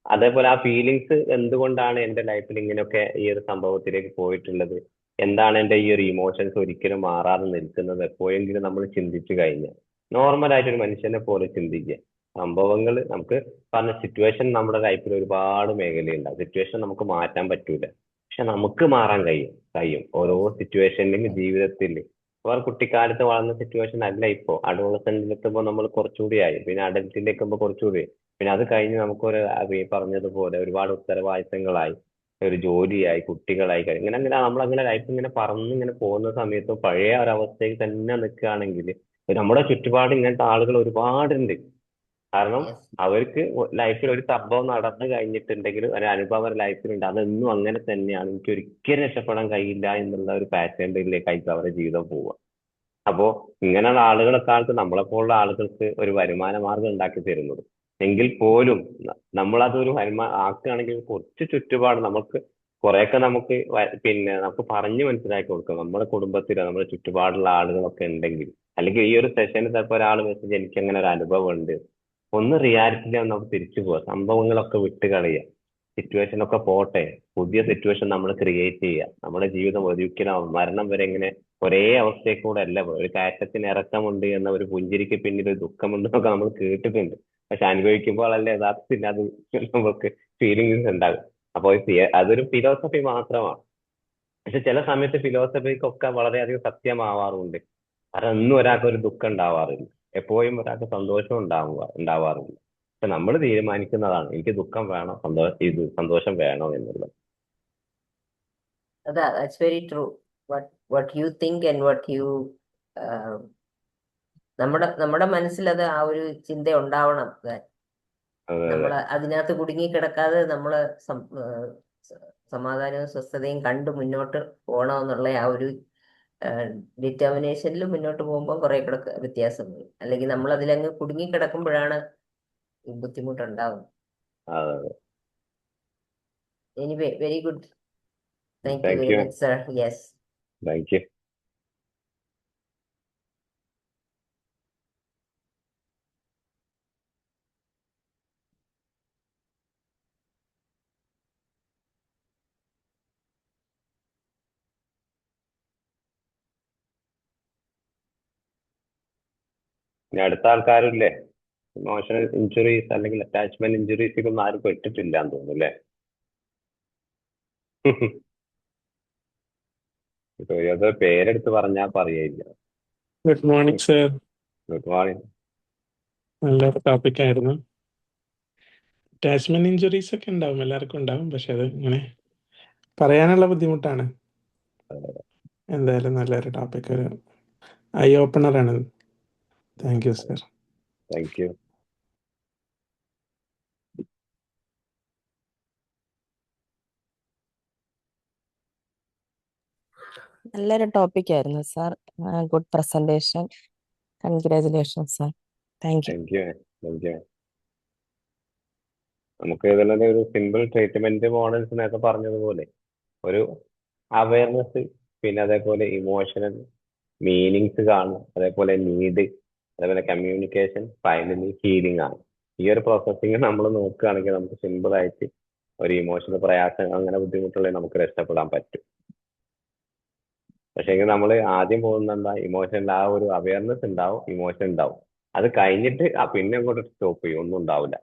അതേപോലെ ആ ഫീലിങ്സ് എന്തുകൊണ്ടാണ് എൻ്റെ ലൈഫിൽ ഇങ്ങനെയൊക്കെ ഈ ഒരു സംഭവത്തിലേക്ക് പോയിട്ടുള്ളത്, എന്താണ് എൻ്റെ ഈ ഒരു ഇമോഷൻസ് ഒരിക്കലും മാറാതെ നിൽക്കുന്നത്, എപ്പോഴെങ്കിലും നമ്മൾ ചിന്തിച്ചു കഴിഞ്ഞാൽ നോർമൽ ആയിട്ട് ഒരു മനുഷ്യനെ പോലെ ചിന്തിക്കുക. സംഭവങ്ങൾ നമുക്ക് പറഞ്ഞ സിറ്റുവേഷൻ നമ്മുടെ ലൈഫിൽ ഒരുപാട് മേഖലയുണ്ടാവും. സിറ്റുവേഷൻ നമുക്ക് മാറ്റാൻ പറ്റൂല, പക്ഷെ നമുക്ക് മാറാൻ കഴിയും ഓരോ സിറ്റുവേഷനിലും ജീവിതത്തിൽ. അവർ കുട്ടിക്കാലത്ത് വളർന്ന സിറ്റുവേഷൻ അല്ല ഇപ്പോൾ അഡോളസെന്റിൽ എത്തുമ്പോൾ നമ്മൾ കുറച്ചുകൂടി ആയി, പിന്നെ അഡൽറ്റിലേക്ക് എത്തുമ്പോൾ കുറച്ചുകൂടി, പിന്നെ അത് കഴിഞ്ഞ് നമുക്കൊരു പറഞ്ഞതുപോലെ ഒരുപാട് ഉത്തരവാദിത്തങ്ങളായി, ഒരു ജോലിയായി, കുട്ടികളായി കഴിഞ്ഞു. ഇങ്ങനെ നമ്മളങ്ങനെ ലൈഫ് ഇങ്ങനെ പറന്നിങ്ങനെ പോകുന്ന സമയത്ത് പഴയ ഒരവസ്ഥയിൽ തന്നെ നിൽക്കുകയാണെങ്കിൽ നമ്മുടെ ചുറ്റുപാട് ഇങ്ങനത്തെ ആളുകൾ ഒരുപാടുണ്ട്. കാരണം അവർക്ക് ലൈഫിൽ ഒരു സംഭവം നടന്നു കഴിഞ്ഞിട്ടുണ്ടെങ്കിൽ ഒരു അനുഭവം ലൈഫിലുണ്ട്, അതെന്നും അങ്ങനെ തന്നെയാണ്, എനിക്ക് ഒരിക്കലും രക്ഷപ്പെടാൻ കഴിയില്ല എന്നുള്ള ഒരു പാറ്റേണിലേക്കായിരിക്കും അവരുടെ ജീവിതം പോവുക. അപ്പോ ഇങ്ങനെയുള്ള ആളുകളെക്കാലത്ത് നമ്മളെപ്പോലുള്ള ആളുകൾക്ക് ഒരു വരുമാന മാർഗം ഉണ്ടാക്കി തരുന്നത്. എങ്കിൽ പോലും നമ്മളതൊരു ആക്കുകയാണെങ്കിൽ കുറച്ച് ചുറ്റുപാട് നമുക്ക് കുറെയൊക്കെ നമുക്ക് പിന്നെ നമുക്ക് പറഞ്ഞു മനസ്സിലാക്കി കൊടുക്കാം. നമ്മുടെ കുടുംബത്തിലോ നമ്മുടെ ചുറ്റുപാടുള്ള ആളുകളൊക്കെ ഉണ്ടെങ്കിൽ, അല്ലെങ്കിൽ ഈ ഒരു സെഷനിൽ ചിലപ്പോൾ ഒരാൾ മെസ്സേജ് എനിക്ക് അങ്ങനെ ഒരു അനുഭവം ഉണ്ട്, ഒന്ന് റിയാലിറ്റിയിലാണ് നമുക്ക് തിരിച്ചു പോവാം, സംഭവങ്ങളൊക്കെ വിട്ട് കളയുക, സിറ്റുവേഷൻ ഒക്കെ പോട്ടെ, പുതിയ സിറ്റുവേഷൻ നമ്മൾ ക്രിയേറ്റ് ചെയ്യുക. നമ്മുടെ ജീവിതം ഒരിക്കലും മരണം വരെ ഇങ്ങനെ ഒരേ അവസ്ഥയിൽ കൂടെ അല്ല പോയത്. ഒരു കയറ്റത്തിന് ഇറക്കമുണ്ട് എന്ന ഒരു പുഞ്ചിരിക്ക് പിന്നിൽ ഒരു ദുഃഖമുണ്ട് എന്നൊക്കെ നമ്മൾ കേട്ടിട്ടുണ്ട്. പക്ഷെ അനുഭവിക്കുമ്പോഴല്ലേ യഥാർത്ഥത്തിൽ അത് നമുക്ക് ഫീലിങ്സ് ഉണ്ടാകും. അപ്പോൾ അതൊരു ഫിലോസഫി മാത്രമാണ്. പക്ഷെ ചില സമയത്ത് ഫിലോസഫിക്കൊക്കെ വളരെയധികം സത്യമാവാറുണ്ട്. കാരണം ഒന്നും ഒരാൾക്ക് ഒരു ദുഃഖം ഉണ്ടാവാറില്ല, എപ്പോഴും ഒരാൾക്ക് സന്തോഷം ഉണ്ടാവാറില്ല. പക്ഷെ നമ്മൾ തീരുമാനിക്കുന്നതാണ് എനിക്ക് ദുഃഖം വേണോ സന്തോഷം വേണോ എന്നുള്ളത്. That's very true. What you think and what you നമ്മുടെ മനസ്സിൽ അത് ആ ഒരു ചിന്ത ഉണ്ടാവണം. അതെ നമ്മൾ അതിനകത്ത് കുടുങ്ങി കിടക്കാതെ നമ്മള് സമാധാനവും സ്വസ്ഥതയും കണ്ട് മുന്നോട്ട് പോകണമെന്നുള്ള ആ ഒരു ഡിറ്റർമിനേഷനിൽ മുന്നോട്ട് പോകുമ്പോൾ കുറെ കൂടെ വ്യത്യാസം വരും. അല്ലെങ്കിൽ നമ്മൾ അതിലങ്ങ് കുടുങ്ങി കിടക്കുമ്പോഴാണ് ഈ ബുദ്ധിമുട്ടുണ്ടാവുന്നത്. അതെ. Anyway very good. Thank you Thank very you. Much sir. Yes. Thank you. ഇനി അടുത്ത ആൾക്കാരില്ലേ, ഇമോഷണൽ ഇഞ്ചുറീസ് അല്ലെങ്കിൽ അറ്റാച്ച്മെന്റ് ഇഞ്ചുറീസിലൊന്നും ആരും പെട്ടിട്ടില്ല എന്ന് തോന്നുന്നു അല്ലേ? ഇപ്പൊ ഏതോ പേരെടുത്ത് പറഞ്ഞാൽ പറയില്ല. Good morning sir. Good morning. നല്ലൊരു ടോപ്പിക് ആയിരുന്നു. അറ്റാച്ച്മെന്റ് ഇഞ്ചുറീസ് ഒക്കെ ഉണ്ടാവും, എല്ലാവർക്കും ഉണ്ടാവും. പക്ഷെ അത് ഇങ്ങനെ പറയാനുള്ള ബുദ്ധിമുട്ടാണ്. എന്തായാലും നല്ലൊരു ടോപ്പിക്, ഒരു ഐ ഓപ്പണർ ആണ്. Thank you sir. Thank you. നല്ലൊരു ടോപ്പിക് ആയിരുന്നു sir. Good presentation. Congratulation sir. Thank you. Thank you. Thank U. നമുക്ക് ഇതിലൊരു ഒരു സിമ്പിൾ ട്രീറ്റ്മെന്റ് മോഡൽസ് എന്നൊക്കെ പറഞ്ഞതുപോലെ ഒരു അവയർനെസ്, പിന്നെ അതേപോലെ ഇമോഷണൽ മീനിങ്സ് കാണും, അതേപോലെ നീഡ്, അതേപോലെ കമ്മ്യൂണിക്കേഷൻ, ഫൈനലി ഹീലിംഗ് ആണ്. ഈ ഒരു പ്രോസസ്സിങ് നമ്മൾ നോക്കുകയാണെങ്കിൽ നമുക്ക് സിമ്പിൾ ആയിട്ട് ഒരു ഇമോഷണൽ പ്രയാസം അങ്ങനെ ബുദ്ധിമുട്ടുള്ളത് നമുക്ക് രക്ഷപ്പെടാൻ പറ്റും. പക്ഷേ നമ്മൾ ആദ്യം പോകുന്ന എന്താ, ഇമോഷനിൽ ആ ഒരു അവയർനെസ് ഉണ്ടാവും, ഇമോഷൻ ഉണ്ടാവും. അത് കഴിഞ്ഞിട്ട് പിന്നെ അങ്ങോട്ട് സ്റ്റോപ്പ് ചെയ്യും, ഒന്നും ഉണ്ടാവില്ല.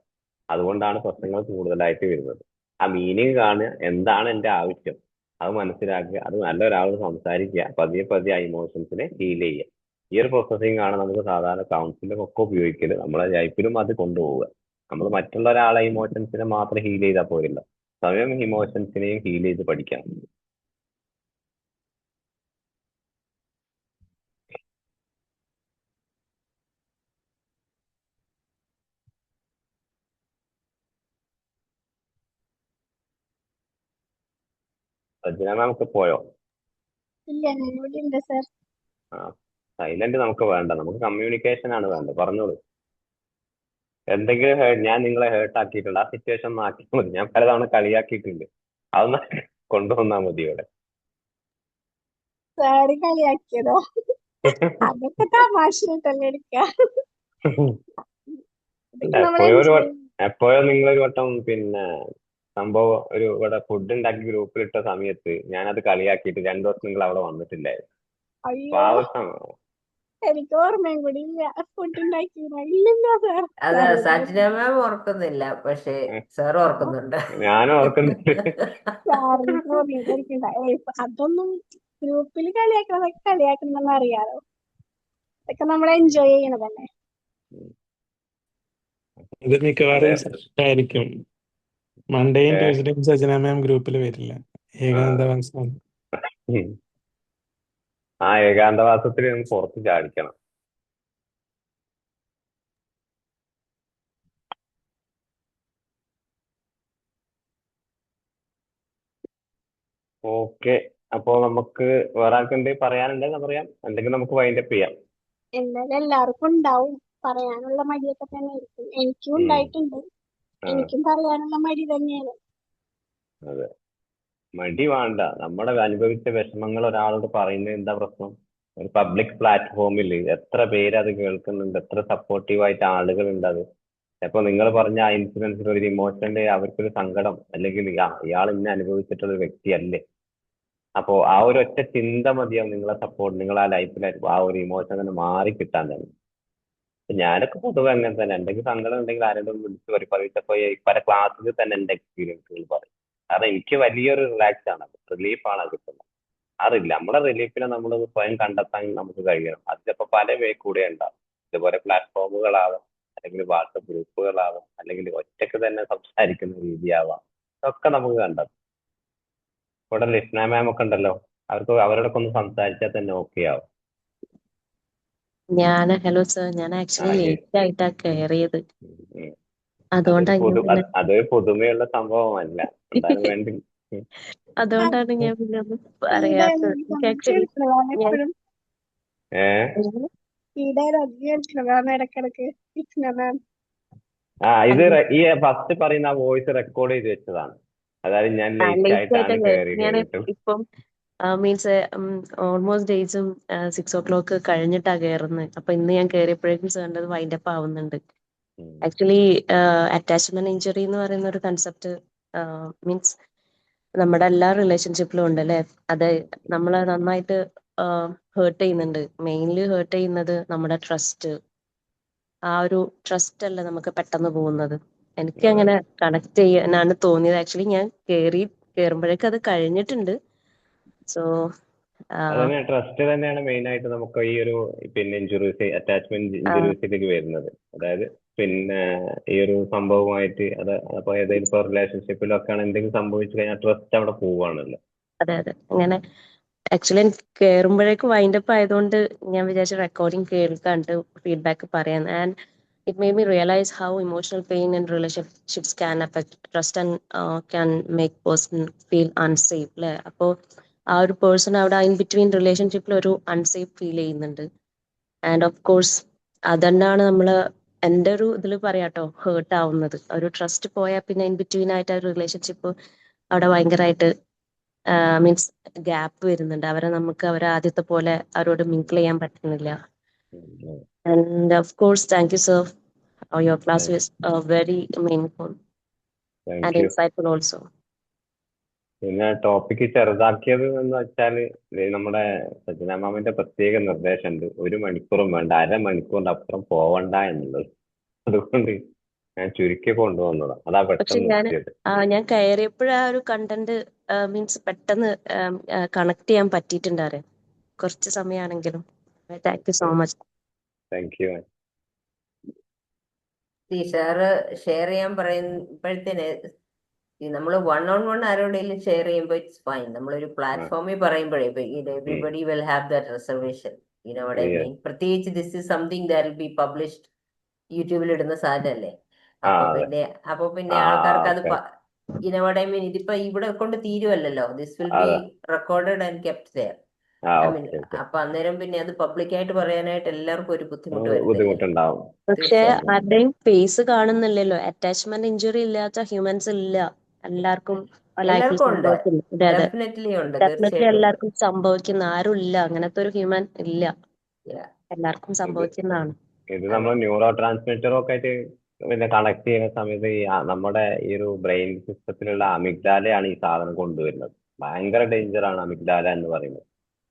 അതുകൊണ്ടാണ് പ്രശ്നങ്ങൾ കൂടുതലായിട്ട് വരുന്നത്. ആ മീനിങ് കാണുക, എന്താണ് എൻ്റെ ആവശ്യം, അത് മനസ്സിലാക്കുക, അത് നല്ലൊരാളോട് സംസാരിക്കുക, പതിയെ പതിയെ ആ ഇമോഷൻസിനെ ഹീൽ ചെയ്യുക. ഈ ഒരു പ്രോസസ്സിംഗ് ആണ് നമുക്ക് സാധാരണ കൗൺസിലിംഗ് ഒക്കെ ഉപയോഗിക്കല്. നമ്മളെ ലൈഫിലും അത് കൊണ്ടുപോവുക. നമ്മൾ മറ്റുള്ള ഒരാളെ ഇമോഷൻസിനെ മാത്രം ഹീൽ ചെയ്താൽ പോരില്ല, സ്വയം ഇമോഷൻസിനെയും ഹീൽ ചെയ്ത് പഠിക്കാം. സജ്ജന നമുക്ക് പോയോ? ഇല്ല, ഞാൻ ഇവിടെ ഉണ്ട് സർ. ആ, സൈലന്റ് നമുക്ക് വേണ്ട, നമുക്ക് കമ്മ്യൂണിക്കേഷൻ ആണ് വേണ്ടത്. പറഞ്ഞോളൂ. എന്തെങ്കിലും ഞാൻ നിങ്ങളെ ഹേർട്ട് ആക്കിയിട്ടുണ്ട്, ആ സിറ്റുവേഷൻ ഒന്ന് ആക്കിയാൽ മതി. ഞാൻ പലതവണ കളിയാക്കിയിട്ടുണ്ട്, അതൊന്ന് കൊണ്ടുവന്നാൽ മതി ഇവിടെ. സാറ് കളിയാക്കിയതോ? അതൊക്കെ തമാശയായിട്ടല്ലേ എടുക്ക. എപ്പോഴും നിങ്ങളൊരു വട്ടം പിന്നെ സംഭവം ഒരു ഇവിടെ ഫുഡ് ഉണ്ടാക്കി ഗ്രൂപ്പിലിട്ട സമയത്ത് ഞാനത് കളിയാക്കിയിട്ട് 2 ദിവസം നിങ്ങൾ അവിടെ വന്നിട്ടില്ലായിരുന്നു. അയ്യോ, എനിക്ക് ഓർമ്മയും കൂടി ഇല്ല. ഫുഡ് ഉണ്ടാക്കിയില്ലല്ലോ സാർ. അത് സജ്ജന മാം ഓർക്കുന്നില്ല, പക്ഷെ സാർ ഓർക്കുന്നുണ്ട്. ഞാനും ഓർക്കുന്നുണ്ട്. സാറിന് തോന്നിയിട്ടിരിക്കണ്ട. അതൊന്നും ഗ്രൂപ്പിൽ കളിയാക്കണതൊക്കെ കളിയാക്കണമെന്ന് അറിയാലോ. അതൊക്കെ നമ്മൾ എൻജോയ് ചെയ്യണതല്ലേ. ഇത് മിക്കവാറും ആയിരിക്കും. മൺഡേയും ട്യൂസ്ഡേയും സജന മാം ഗ്രൂപ്പിൽ വരില്ല, ഏകാന്തവാസം. ആ ഏകാന്തവാസത്തിൽ പുറത്ത് ചാടിക്കണം. ഓക്കെ, അപ്പോ നമുക്ക് വേറെ ആർക്കെന്തെങ്കിലും പറയാനുണ്ടെന്ന് പറയാം, അല്ലെങ്കിൽ നമുക്ക് വൈൻഡ് അപ്പ് ചെയ്യാം. എന്തായാലും എല്ലാവർക്കും ഉണ്ടാവും പറയാനുള്ള മടിയൊക്കെ തന്നെ ആയിരിക്കും. എനിക്കും ഉം. ഉണ്ടായിട്ടുണ്ട്. ആ എനിക്കും പറയാനുള്ള മടി തന്നെയാണ്. അതെ, മടി വേണ്ട. നമ്മുടെ അനുഭവിച്ച വിഷമങ്ങൾ ഒരാളോട് പറയുന്നത് എന്താ പ്രശ്നം? ഒരു പബ്ലിക് പ്ലാറ്റ്ഫോമിൽ എത്ര പേര് അത് കേൾക്കുന്നുണ്ട്, എത്ര സപ്പോർട്ടീവ് ആയിട്ട് ആളുകൾ ഉണ്ട്. അത് ഇപ്പൊ നിങ്ങൾ പറഞ്ഞ ആ ഇൻസിഡൻസിൽ ഒരു ഇമോഷന്റെ അവർക്കൊരു സങ്കടം, അല്ലെങ്കിൽ ഇയാൾ ഇന്നെ അനുഭവിച്ചിട്ടുള്ള ഒരു വ്യക്തിയല്ലേ, അപ്പോ ആ ഒരു ഒറ്റ ചിന്ത മതിയാവും നിങ്ങളെ സപ്പോർട്ട്, നിങ്ങൾ ആ ലൈഫിലായിട്ട് ആ ഒരു ഇമോഷൻ തന്നെ മാറി കിട്ടാൻ തന്നെ. ഞാനൊക്കെ പൊതുവെ അങ്ങനെ തന്നെ, എന്തെങ്കിലും സങ്കടം ഉണ്ടെങ്കിൽ ആരെങ്കിലും വിളിച്ച് പറയിച്ചപ്പോ പല ക്ലാസ്സിൽ തന്നെ എന്റെ എക്സ്പീരിയൻസുകൾ പറയും. കാരണം എനിക്ക് വലിയൊരു റിലാക്സ് ആണ്, റിലീഫാണ് അത് കിട്ടുന്നത്. അറിയില്ല, നമ്മുടെ റിലീഫിനെ നമ്മൾ സ്വയം കണ്ടെത്താൻ നമുക്ക് കഴിയണം. അത് ചിലപ്പോൾ പല വേ കൂടെ ഉണ്ടാവും. ഇതുപോലെ പ്ലാറ്റ്ഫോമുകളാവാം, അല്ലെങ്കിൽ വാട്സപ്പ് ഗ്രൂപ്പുകളാവാം, അല്ലെങ്കിൽ ഒറ്റയ്ക്ക് തന്നെ സംസാരിക്കുന്ന രീതിയാവാം. ഇതൊക്കെ നമുക്ക് കണ്ടെത്താം. ഇവിടെ ലിസ്ന മാം ഒക്കെ ഉണ്ടല്ലോ, അവരോടൊക്കെ ഒന്ന് സംസാരിച്ചാൽ തന്നെ ഓക്കെ ആവും. ഹലോ സർ, ഞാൻ ആക്ച്വലി yes. ലേറ്റ് ആയിട്ടാ കയറിയത്. ഉം. അതുകൊണ്ടാണ് ഞാൻ പിന്നെ അതൊരു പുതുമയുള്ള സംഭവമല്ല, എന്തായാലും വേണ്ടി. അതുകൊണ്ടാണ് ഞാൻ പിന്നെ ഒന്നും ഈ പറയാത്തത്. ഡയലോഗ് എനിക്ക് ആക്ച്വലി കേൾക്കുന്നതാണ് ഞാൻ എപ്പോഴും. ഈ ഡയലോഗ് കേൾക്കുന്നതാണ് ഇടക്കിടക്ക് ഇസ്ന മാം. ഇത് ഈ ഫസ്റ്റ് പറയുന്ന ആ വോയിസ് റെക്കോർഡ് ചെയ്ത് വെച്ചതാണ്. അതായത് ഞാൻ ലേറ്റ് ലേറ്റ് ആയിട്ടാണ് ആയിട്ടാ കയറിയത്. ഞാൻ കയറിയിട്ട്. ഇപ്പം മീൻസ് ഓൾമോസ്റ്റ് ഡേയ്സും 6 o'clock കഴിഞ്ഞിട്ടാ കയറുന്നത്. അപ്പൊ ഇന്ന് ഞാൻ കയറിയപ്പോഴേക്കും കണ്ടത് വൈൻഡപ്പ് ആവുന്നുണ്ട്. ആക്ച്വലി അറ്റാച്ച്മെന്റ് ഇഞ്ചുറി എന്ന് പറയുന്ന ഒരു കൺസെപ്റ്റ് മീൻസ് നമ്മുടെ എല്ലാ റിലേഷൻഷിപ്പിലും ഉണ്ട് അല്ലെ. അത് നമ്മളെ നന്നായിട്ട് ഹേർട്ട് ചെയ്യുന്നുണ്ട്. മെയിൻലി ഹേർട്ട് ചെയ്യുന്നത് നമ്മുടെ ട്രസ്റ്റ്. ആ ഒരു ട്രസ്റ്റ് അല്ല നമുക്ക് പെട്ടെന്ന് പോകുന്നത്. എനിക്ക് അങ്ങനെ കണക്ട് ചെയ്യാനാണ് തോന്നിയത്. ആക്ച്വലി ഞാൻ കയറുമ്പോഴേക്കും അത് കഴിഞ്ഞിട്ടുണ്ട്. സോ അതന്നെ, ട്രസ്റ്റ് തന്നെയാണ് മെയിൻ ആയിട്ട് നമുക്ക് ഈ ഒരു ഇഞ്ചുറീസ്, അറ്റാച്ച്മെന്റ് ഇഞ്ചുറീസിലേക്ക് വരുന്നത്. അതായത് ഈ ഒരു സംഭവമായിട്ട് അപ്പൊ ഏതെങ്കിലും ഇപ്പൊ റിലേഷൻഷിപ്പിലൊക്കെയാണ് എന്തെങ്കിലും സംഭവിച്ചു കഴിഞ്ഞാൽ ട്രസ്റ്റ് അവിടെ പോവാണല്ലോ. അതെ. അങ്ങനെ ആക്ച്വലി കയറുമ്പോഴേക്കും വൈൻഡപ്പ് ആയതുകൊണ്ട് ഞാൻ വിചാരിച്ച റെക്കോർഡിംഗ് കേൾക്കാണ്ട് ഫീഡ്ബാക്ക് പറയാൻ. And it made me realise how emotional pain and relationships can affect trust and can make person feel unsafe അല്ലെ. അപ്പോൾ ആ ഒരു പേഴ്സൺ അവിടെ ഇൻ ബിറ്റ്വീൻ റിലേഷൻഷിപ്പിൽ ഒരു അൺസേഫ് ഫീൽ ചെയ്യുന്നുണ്ട്. ആൻഡ് ഓഫ് കോഴ്സ് അതന്നാണ് എൻ്റെ ഒരു ഇതിൽ പറയാട്ടോ ഹേർട്ട് ആവുന്നത്. ഒരു ട്രസ്റ്റ് പോയാൽ പിന്നെ ഇൻ ബിറ്റ്വീൻ ആയിട്ട് ആ ഒരു റിലേഷൻഷിപ്പ് അവിടെ ഭയങ്കരമായിട്ട് മീൻസ് ഗ്യാപ്പ് വരുന്നുണ്ട്. അവരെ ആദ്യത്തെ പോലെ അവരോട് മിങ്കിൾ ചെയ്യാൻ പറ്റുന്നില്ല. And of course thank you sir, your class was very meaningful and insightful also. പിന്നെ ടോപ്പിക്ക് ചെറുതാക്കിയത് എന്ന് വെച്ചാല് നമ്മുടെ സജ്ജന മാമിന്റെ പ്രത്യേക നിർദ്ദേശമുണ്ട്, 1 മണിക്കൂറും വേണ്ട, 1/2 മണിക്കൂറിന്റെ അപ്പുറം പോവണ്ട എന്നുള്ളത്. അതുകൊണ്ട് ഞാൻ ചുരുക്കി കൊണ്ടുവന്നതാണ്. അതാ പക്ഷെ പെട്ടെന്ന് നിർത്തിയത്. ഞാൻ കയറിയപ്പോഴാ ഒരു കണ്ടന്റ് മീൻസ് പെട്ടെന്ന് കണക്ട് ചെയ്യാൻ പറ്റിയിട്ടുണ്ടാരെ, കുറച്ച് സമയമാണെങ്കിലും. Thank you so much. Thank you. Teacher share ചെയ്യാൻ പറയുമ്പോഴത്തേന് നമ്മൾ 1-on-1 ആരോടെങ്കിലും ഷെയർ ചെയ്യുമ്പോൾ ഇറ്റ്സ് ഫൈൻ. നമ്മളൊരു പ്ലാറ്റ്ഫോമിൽ പറയുമ്പോഴേ everybody will have that reservation. ഇവിടെ മീൻ പ്രത്യേകിച്ച് this is something that will be published, യൂട്യൂബിൽ ഇടുന്ന സാധനമല്ലേ. അപ്പൊ പിന്നെ ആൾക്കാർക്ക് അത് ഇവിടെ മീൻ ഇതിപ്പോ ഇവിടെ കൊണ്ട് തീരുവല്ലോ. This will be recorded and kept there. അപ്പൊ അന്നേരം പിന്നെ അത് പബ്ലിക്കായിട്ട് പറയാനായിട്ട് എല്ലാവർക്കും ഒരു ബുദ്ധിമുട്ടുണ്ടാവും. പക്ഷെ ആരുടെയും ഫേസ് കാണുന്നില്ലല്ലോ. അറ്റാച്ച്മെന്റ് ഇഞ്ചുറി ഇല്ലാത്ത ഹ്യൂമൻസ് ഇല്ല. എല്ലാവർക്കും ലൈഫിൽ സംഭവിക്കുന്നു. ഡെഫിനറ്റ്ലി എല്ലാവർക്കും സംഭവിക്കുന്ന ആരും ഇല്ല, അങ്ങനത്തെ ഒരു ഹ്യൂമൻ ഇല്ല. എല്ലാവർക്കും സംഭവിക്കുന്നതാണ്. ഇത് നമ്മൾ ന്യൂറോ ട്രാൻസ്മിറ്ററൊക്കെ ആയിട്ട് പിന്നെ കണക്ട് ചെയ്യുന്ന സമയത്ത് നമ്മുടെ ഈ ഒരു ബ്രെയിൻ സിസ്റ്റത്തിലുള്ള അമിഗ്ഡാലയാണ് ഈ സാധനം കൊണ്ടുവരുന്നത്. ഭയങ്കര ഡേഞ്ചറാണ് അമിഗ്ഡാല എന്ന് പറയുന്നത്.